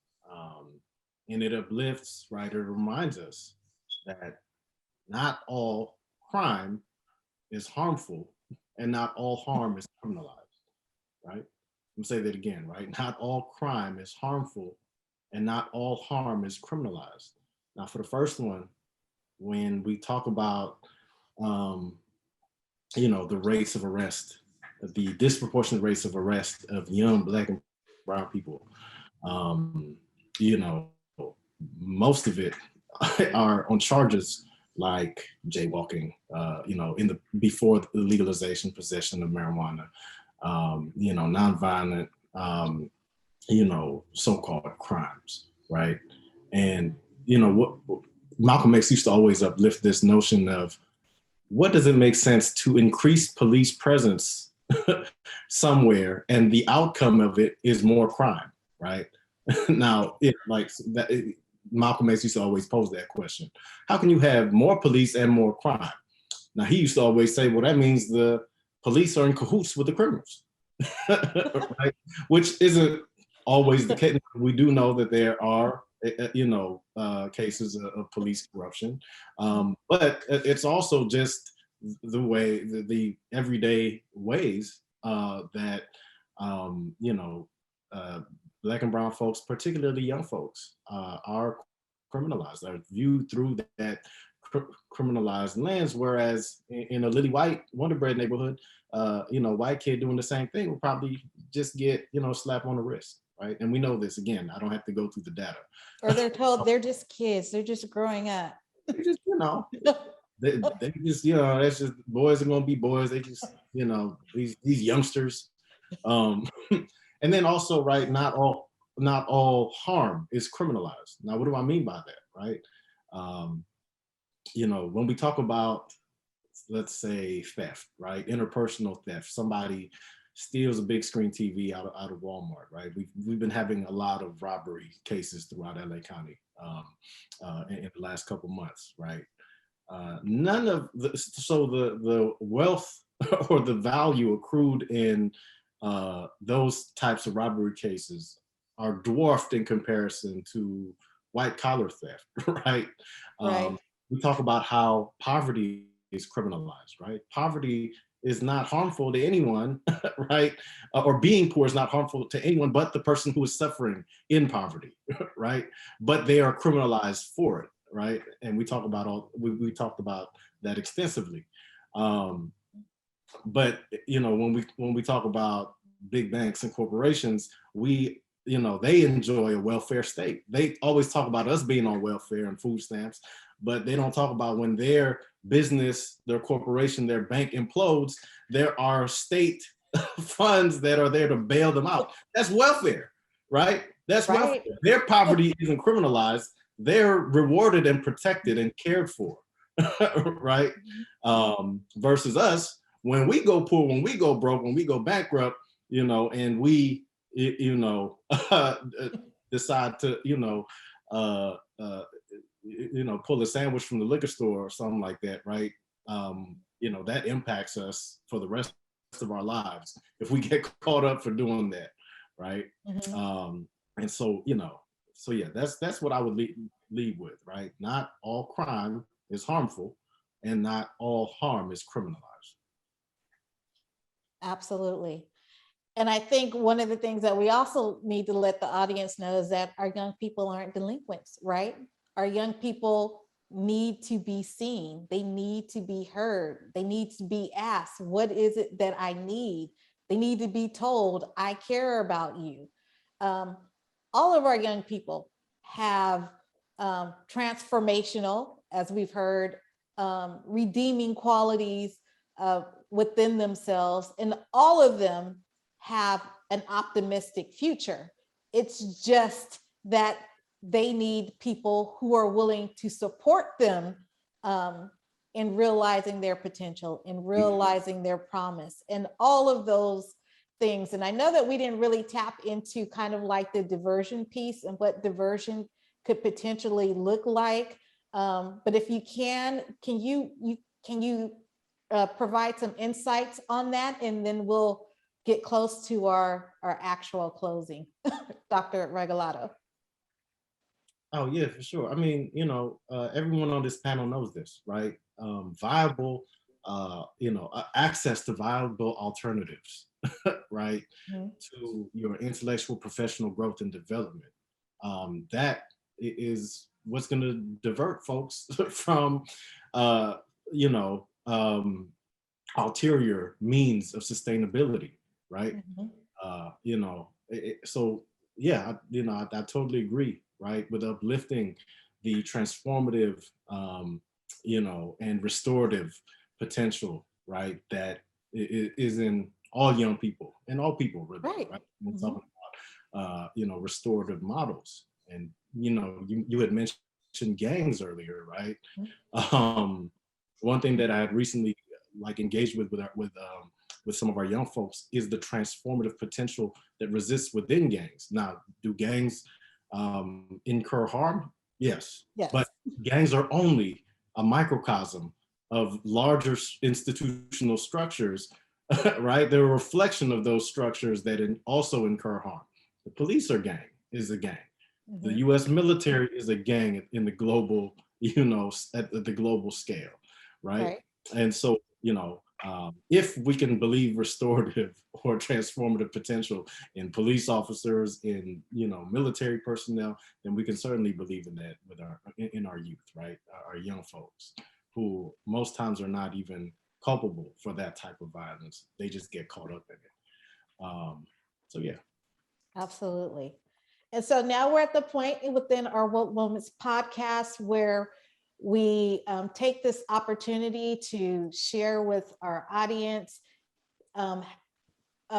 And it uplifts, right? It reminds us that not all crime is harmful and not all harm is criminalized, right? Let me say that again, right? Not all crime is harmful and not all harm is criminalized. Now, for the first one, when we talk about, the rates of arrest, the disproportionate rates of arrest of young Black and brown people, most of it are on charges like jaywalking, before the legalization, possession of marijuana, nonviolent, so-called crimes, right? And what Malcolm X used to always uplift this notion of what does it make sense to increase police presence somewhere and the outcome of it is more crime, right? Now, Malcolm X used to always pose that question. How can you have more police and more crime? Now, he used to always say, well, that means the police are in cahoots with the criminals, right? Which isn't always the case. We do know that there are cases of police corruption. But it's also just the way, the everyday ways that, Black and brown folks, particularly young folks, are criminalized, are viewed through that criminalized lens. Whereas in a Lily White Wonder Bread neighborhood, white kid doing the same thing will probably just get, slap on the wrist. Right. And we know this, again, I don't have to go through the data. Or they're told they're just kids. They're just growing up. They just, they just, that's just, boys are going to be boys. They just, these youngsters. And then also, right, not all harm is criminalized. Now, what do I mean by that, right? When we talk about, let's say, theft, right? Interpersonal theft, somebody steals a big screen TV out of Walmart, right? We've been having a lot of robbery cases throughout LA County in the last couple months, right? None of the wealth or the value accrued in those types of robbery cases are dwarfed in comparison to white collar theft, right? Right. We talk about how poverty is criminalized, right? Poverty is not harmful to anyone, right? Or being poor is not harmful to anyone but the person who is suffering in poverty, right? But they are criminalized for it, right? And we talk about we talked about that extensively. But when we talk about big banks and corporations, they enjoy a welfare state. They always talk about us being on welfare and food stamps, but they don't talk about when their business, their corporation, their bank implodes, there are state funds that are there to bail them out. That's welfare, right? That's welfare. Right. Their poverty isn't criminalized. They're rewarded and protected and cared for, right? Versus us, when we go poor, when we go broke, when we go bankrupt, and we, decide to, pull a sandwich from the liquor store or something like that, right? That impacts us for the rest of our lives if we get caught up for doing that, right? And so, yeah, that's what I would lead with, right? Not all crime is harmful, and not all harm is criminalized. Absolutely. And I think one of the things that we also need to let the audience know is that our young people aren't delinquents, right? Our young people need to be seen. They need to be heard. They need to be asked, what is it that I need? They need to be told, I care about you. All of our young people have transformational, as we've heard, redeeming qualities within themselves, and all of them have an optimistic future. It's just that they need people who are willing to support them in realizing their potential, in realizing their promise, and all of those things. And I know that we didn't really tap into kind of like the diversion piece and what diversion could potentially look like. But if you can you provide some insights on that, and then we'll get close to our actual closing. Dr. Regalado. Oh yeah, for sure. I mean, everyone on this panel knows this, right? Viable, access to viable alternatives, right? To your intellectual professional growth and development. That is what's going to divert folks from, ulterior means of sustainability, right? So yeah, I totally agree, right? With uplifting the transformative, and restorative potential, right? That is in all young people and all people, really, right? We're talking about, restorative models. And, you had mentioned gangs earlier, right? One thing that I had recently engaged with some of our young folks is the transformative potential that exists within gangs. Now, do gangs incur harm? Yes. But gangs are only a microcosm of larger institutional structures, right? They're a reflection of those structures that also incur harm. The police is a gang. The U.S. military is a gang in the global, at the global scale, right? And so, if we can believe restorative or transformative potential in police officers, in military personnel, then we can certainly believe in that in our youth, right? Our young folks, who most times are not even culpable for that type of violence. They just get caught up in it. So yeah. Absolutely. And so now we're at the point within our Woke Moments podcast where we take this opportunity to share with our audience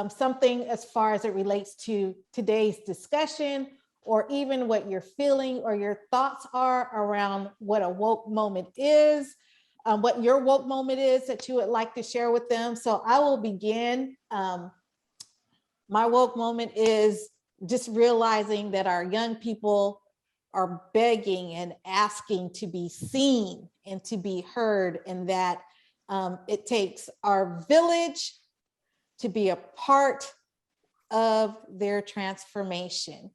something as far as it relates to today's discussion, or even what you're feeling or your thoughts are around what a woke moment is, what your woke moment is that you would like to share with them. So I will begin. My woke moment is just realizing that our young people are begging and asking to be seen and to be heard, and that it takes our village to be a part of their transformation.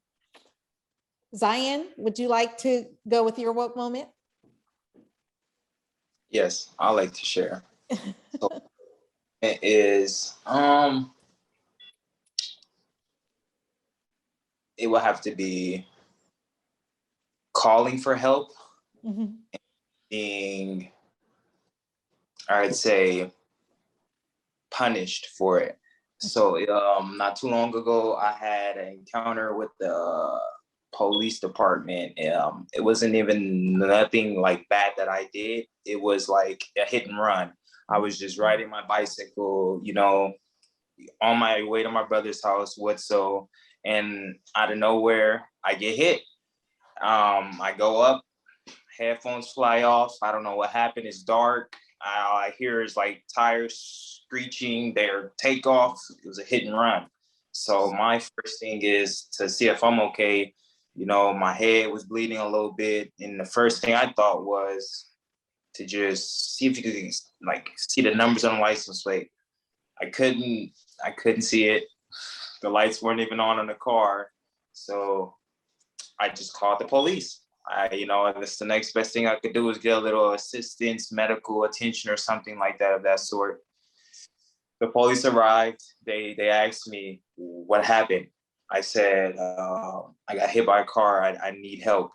Zion, would you like to go with your woke moment? Yes, I like to share. So it is it will have to be calling for help, being I'd say, punished for it. So not too long ago, I had an encounter with the police department. It wasn't even nothing like bad that I did. It was like a hit and run. I was just riding my bicycle, on my way to my brother's house, Woodso, and out of nowhere, I get hit. I go up, headphones fly off. I don't know what happened. It's dark. I hear is like tires screeching, their takeoff. It was a hit and run. So my first thing is to see if I'm okay. My head was bleeding a little bit. And the first thing I thought was to just see if you could like see the numbers on the license plate. I couldn't see it. The lights weren't even on in the car. So I just called the police. That's the next best thing I could do is get a little assistance, medical attention or something like that of that sort. The police arrived. They asked me what happened. I said, I got hit by a car. I need help.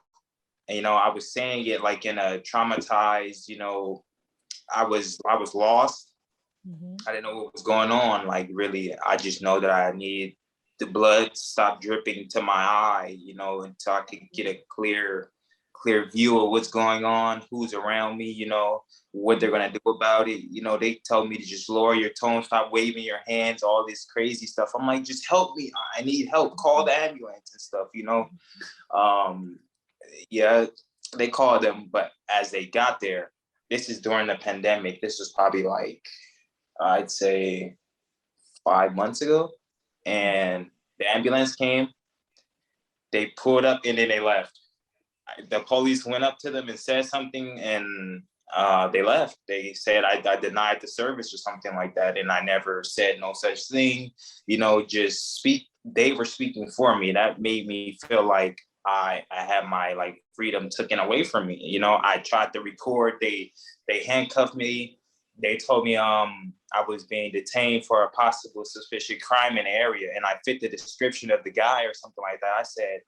And, I was saying it like in a traumatized, I was lost. Mhm. I didn't know what was going on. Like really, I just know that I need the blood to stop dripping to my eye, until I could get a clear view of what's going on, who's around me, what they're gonna do about it. They tell me to just lower your tone, stop waving your hands, all this crazy stuff. I'm like, just help me. I need help. Call the ambulance and stuff, Yeah, they called them, but as they got there, this is during the pandemic. This was probably like, I'd say 5 months ago. And the ambulance came, they pulled up and then they left. The police went up to them and said something, and they left. They said I denied the service or something like that, and I never said no such thing. Just speak. They were speaking for me. That made me feel like I had my like freedom taken away from me. I tried to record. They handcuffed me. They told me I was being detained for a possible suspicious crime in the area, and I fit the description of the guy or something like that. I said,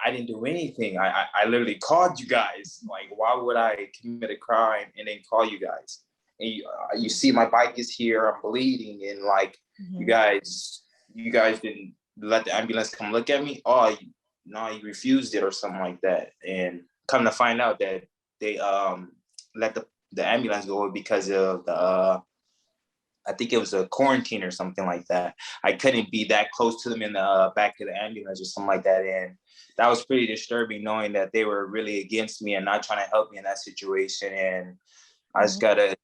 I didn't do anything. I literally called you guys. Like, why would I commit a crime and then call you guys? And you see my bike is here, I'm bleeding, and like, you guys didn't let the ambulance come look at me. Oh, no, you refused it or something like that. And come to find out that they let the ambulance go because of the I think it was a quarantine or something like that. I couldn't be that close to them in the back of the ambulance or something like that. And that was pretty disturbing, knowing that they were really against me and not trying to help me in that situation. And I just gotta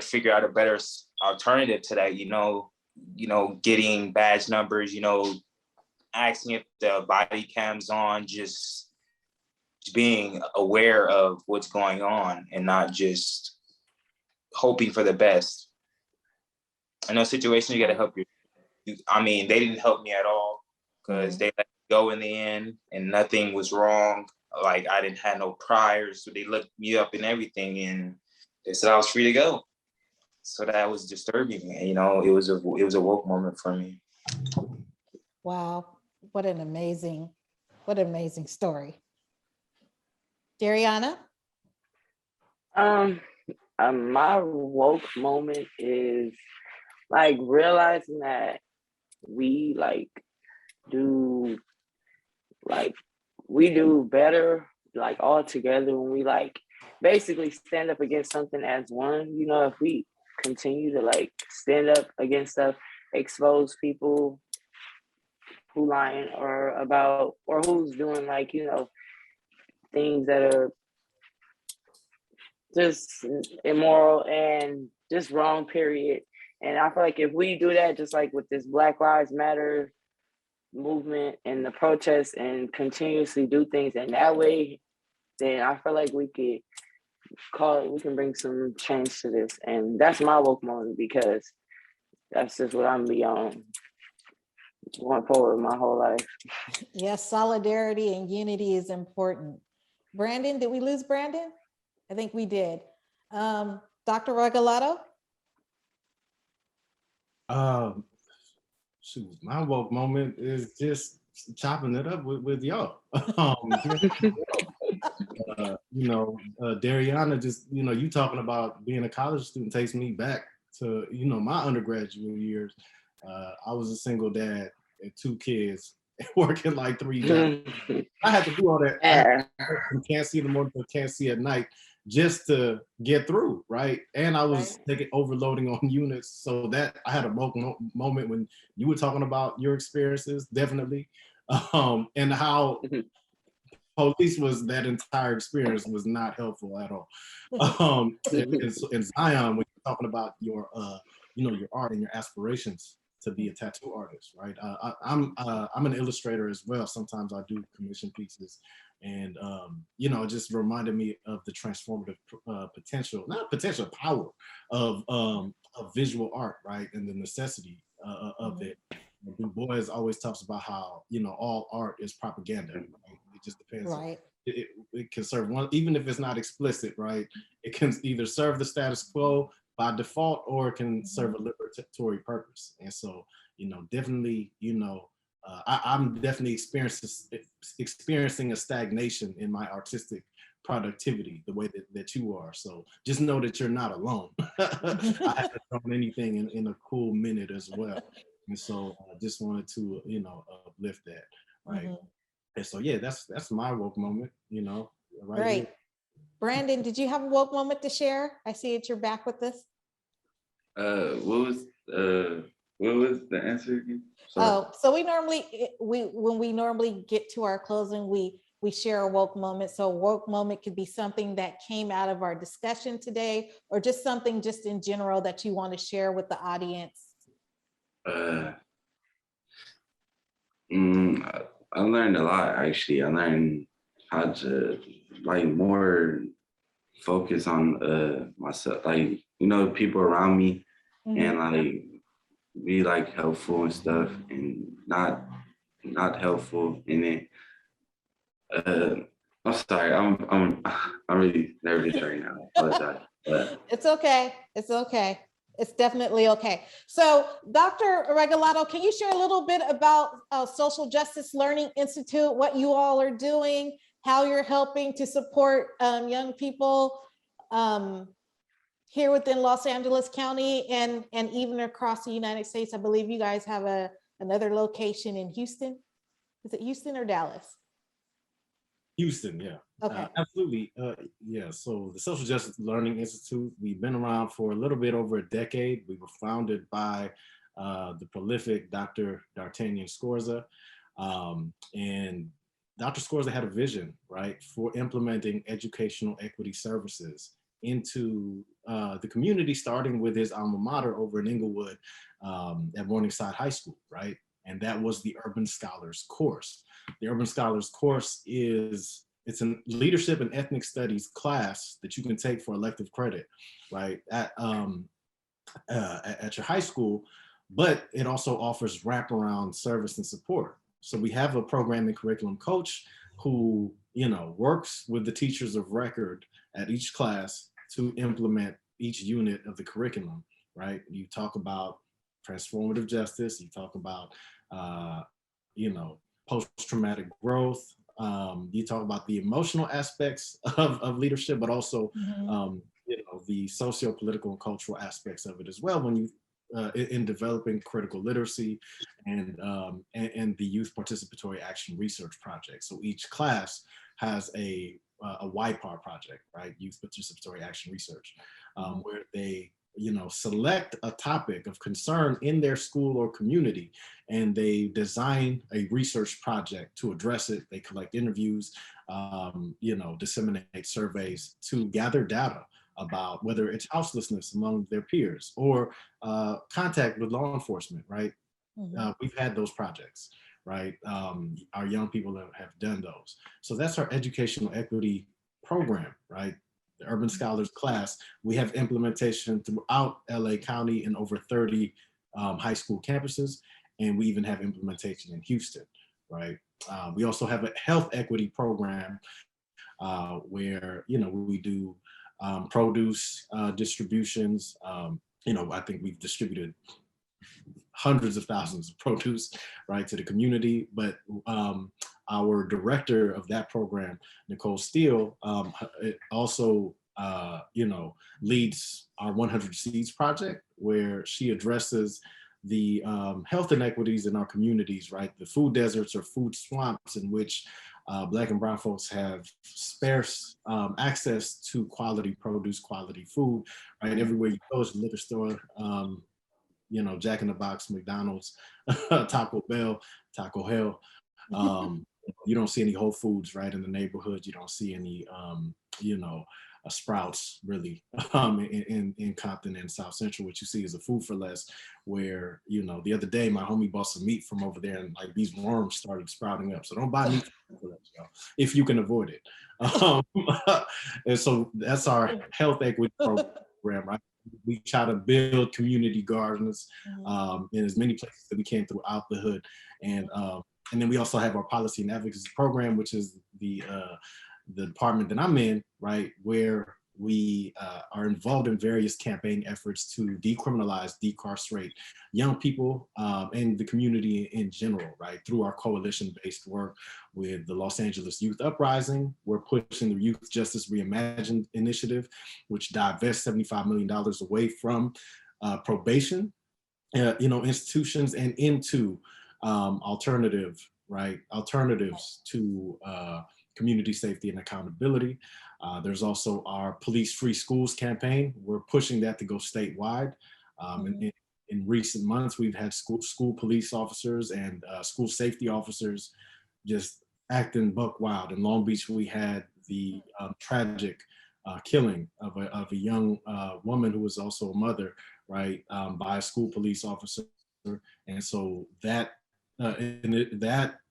figure out a better alternative to that. Getting badge numbers. Asking if the body cam's on, just being aware of what's going on and not just hoping for the best. In those situations, you got to help they didn't help me at all because they let me go in the end and nothing was wrong. Like I didn't have no priors, so they looked me up and everything, and they said I was free to go. So that was disturbing. It was a woke moment for me. Wow, what an amazing story. Dariana? My woke moment is like realizing that we do better like all together when we like basically stand up against something as one. If we continue to like stand up against stuff, expose people who lying or who's doing things that are just immoral and just wrong, period. And I feel like if we do that, just like with this Black Lives Matter movement and the protests and continuously do things in that way, then I feel like we can bring some change to this. And that's my woke moment because that's just what I'm beyond going forward my whole life. Yes, solidarity and unity is important. Brandon, did we lose Brandon? I think we did. Dr. Regalado? Shoot, my woke moment is just chopping it up with y'all. Dariana, just, you talking about being a college student takes me back to, my undergraduate years. I was a single dad and 2 kids working like 3 jobs. I had to do all that. Yeah. You can't see the morning, but can't see at night just to get through, right? And I was overloading on units, so that I had a moment when you were talking about your experiences, definitely, and how police was that entire experience was not helpful at all. And Zion, when you're talking about your your art and your aspirations to be a tattoo artist, right? I'm an illustrator as well. Sometimes I do commission pieces, and it just reminded me of the transformative power of visual art, right, and the necessity of it. Du Bois always talks about how all art is propaganda. Right? It just depends. Right. It can serve one, even if it's not explicit, right? It can either serve the status quo by default, or it can serve a liberatory purpose. And so, definitely, I'm definitely experiencing a stagnation in my artistic productivity the way that you are. So just know that you're not alone. I haven't done anything in a cool minute as well. And so I just wanted to, uplift that, right? And so, yeah, that's my woke moment, right. Great. Here. Brandon, did you have a woke moment to share? I see that you're back with us. What was the answer again? Sorry. Oh, so when we normally get to our closing, we share a woke moment. So a woke moment could be something that came out of our discussion today, or just something just in general that you want to share with the audience. I learned a lot, actually. I learned how to more focus on myself, people around me, and be helpful and stuff, and not helpful. And then I'm sorry, I'm really nervous right now. I apologize. But It's okay. It's okay. It's definitely okay. So, Dr. Regalato, can you share a little bit about Social Justice Learning Institute, what you all are doing, how you're helping to support young people here within Los Angeles County and even across the United States? I believe you guys have another location in Houston. Is it Houston or Dallas? Houston, yeah. Okay. Absolutely. Yeah, so the Social Justice Learning Institute, we've been around for a little bit over a decade. We were founded by the prolific Dr. D'Artagnan Scorza. And Dr. Scorza had a vision, right, for implementing educational equity services into the community, starting with his alma mater over in Inglewood at Morningside High School, right? And that was the Urban Scholars course. The Urban Scholars course it's a leadership and ethnic studies class that you can take for elective credit, right, at your high school, but it also offers wraparound service and support. So we have a programming curriculum coach who, works with the teachers of record at each class to implement each unit of the curriculum, right? You talk about transformative justice, you talk about, post-traumatic growth, you talk about the emotional aspects of leadership, but also, the socio-political and cultural aspects of it as well when you, in developing critical literacy and the Youth Participatory Action Research Project. So each class has a YPAR project, right? Youth Participatory Action Research, where they select a topic of concern in their school or community, and they design a research project to address it. They collect interviews, disseminate surveys to gather data about whether it's houselessness among their peers or contact with law enforcement, right? We've had those projects, right? Our young people have done those. So that's our educational equity program, right? The Urban Scholars class. We have implementation throughout LA County in over 30 high school campuses, and we even have implementation in Houston, right? We also have a health equity program where, we do produce distributions. I think we've distributed hundreds of thousands of produce, right, to the community. But our director of that program, Nicole Steele, also leads our 100 Seeds project, where she addresses the health inequities in our communities, right? The food deserts or food swamps in which Black and brown folks have sparse access to quality produce, quality food, right? Everywhere you go, it's a liquor store, Jack in the Box, McDonald's, Taco Bell, Taco Hell. You don't see any Whole Foods, right, in the neighborhood. You don't see any, Sprouts really in Compton and South Central. What you see is a Food for Less, where the other day my homie bought some meat from over there, and like these worms started sprouting up. So don't buy meat from Food for Less, if you can avoid it. And so that's our health equity program, right? We try to build community gardens in as many places that we can throughout the hood, and then we also have our policy and advocacy program, which is the department that I'm in, right, where we are involved in various campaign efforts to decriminalize, decarcerate young people and the community in general, right, through our coalition-based work with the Los Angeles Youth Uprising. We're pushing the Youth Justice Reimagined initiative, which divests $75 million away from probation, institutions, and into alternatives to community safety and accountability. There's also our Police Free Schools campaign. We're pushing that to go statewide. In recent months, we've had school police officers and school safety officers just acting buck wild. In Long Beach, we had the tragic killing of a young woman who was also a mother, right, by a school police officer. And so that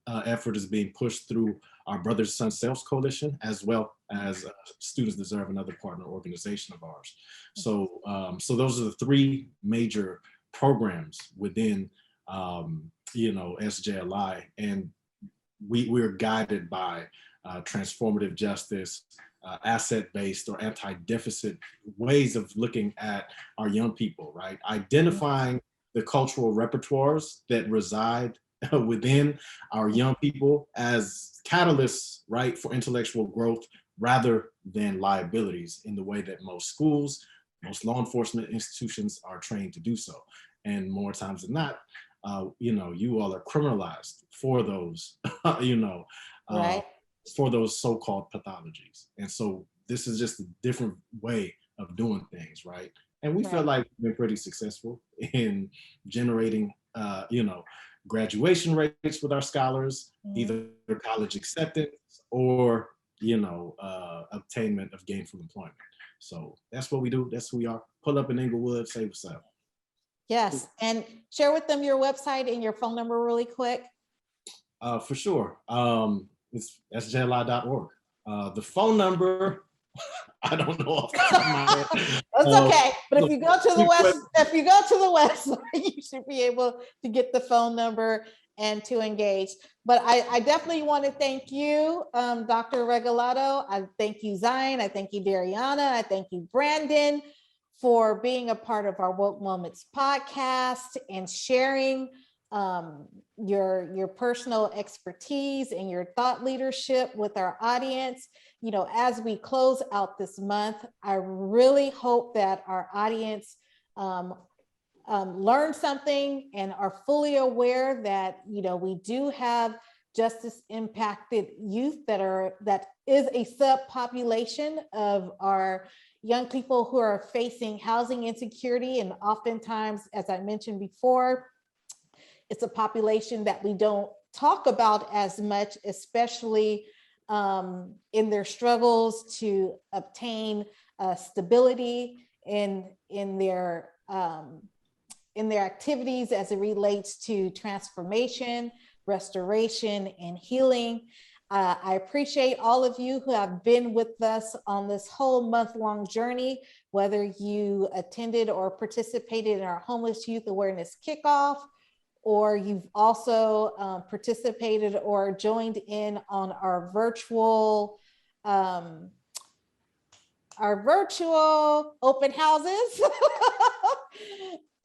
effort is being pushed through our Brothers Son Sales Coalition, as well as Students Deserve, another partner organization of ours. So those are the three major programs within SJLI, and we're guided by transformative justice, asset-based or anti-deficit ways of looking at our young people, right? Identifying the cultural repertoires that reside within our young people as catalysts, right, for intellectual growth rather than liabilities, in the way that most schools, most law enforcement institutions are trained to do so. And more times than not, you all are criminalized for those, right, for those so-called pathologies. And so this is just a different way of doing things, right? And we feel like we've been pretty successful in generating, graduation rates with our scholars, either college acceptance or, obtainment of gainful employment. So that's what we do. That's who we are. Pull up in Inglewood, say what's up. Yes, and share with them your website and your phone number really quick. For sure. It's sjli.org. The phone number, I don't know off the top of my head. That's okay. But if you go to the website, you should be able to get the phone number and to engage. But I definitely want to thank you, Dr. Regalado. I thank you, Zion. I thank you, Dariana. I thank you, Brandon, for being a part of our Woke Moments podcast and sharing your personal expertise and your thought leadership with our audience. As we close out this month, I really hope that our audience learn something and are fully aware that, we do have justice impacted youth that is a subpopulation of our young people who are facing housing insecurity. And oftentimes, as I mentioned before, it's a population that we don't talk about as much, especially in their struggles to obtain stability in their activities as it relates to transformation, restoration, and healing. I appreciate all of you who have been with us on this whole month-long journey, whether you attended or participated in our Homeless Youth Awareness Kickoff, or you've also participated or joined in on our virtual open houses.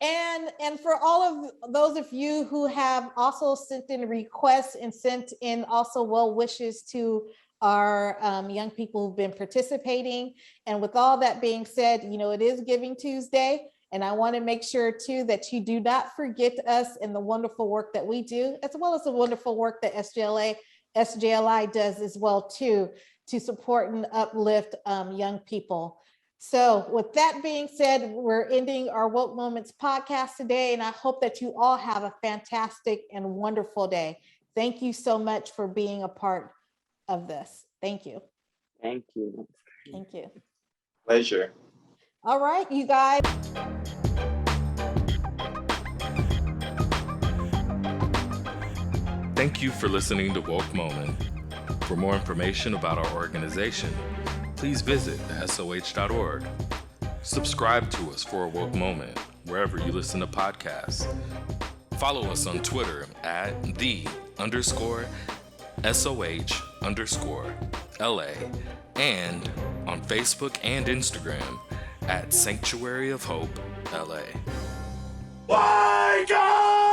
And for all of those of you who have also sent in requests and sent in also well wishes to our young people who've been participating. And with all that being said, it is Giving Tuesday. And I want to make sure too that you do not forget us and the wonderful work that we do, as well as the wonderful work that SJLI does as well too, to support and uplift young people. So with that being said, we're ending our Woke Moments podcast today, and I hope that you all have a fantastic and wonderful day. Thank you so much for being a part of this. Thank you. Thank you. Thank you. Pleasure. All right, you guys. Thank you for listening to Woke Moment. For more information about our organization, please visit SOH.org. Subscribe to us for a Woke Moment wherever you listen to podcasts. Follow us on Twitter at @the_SOH_LA and on Facebook and Instagram at Sanctuary of Hope LA. Wake up!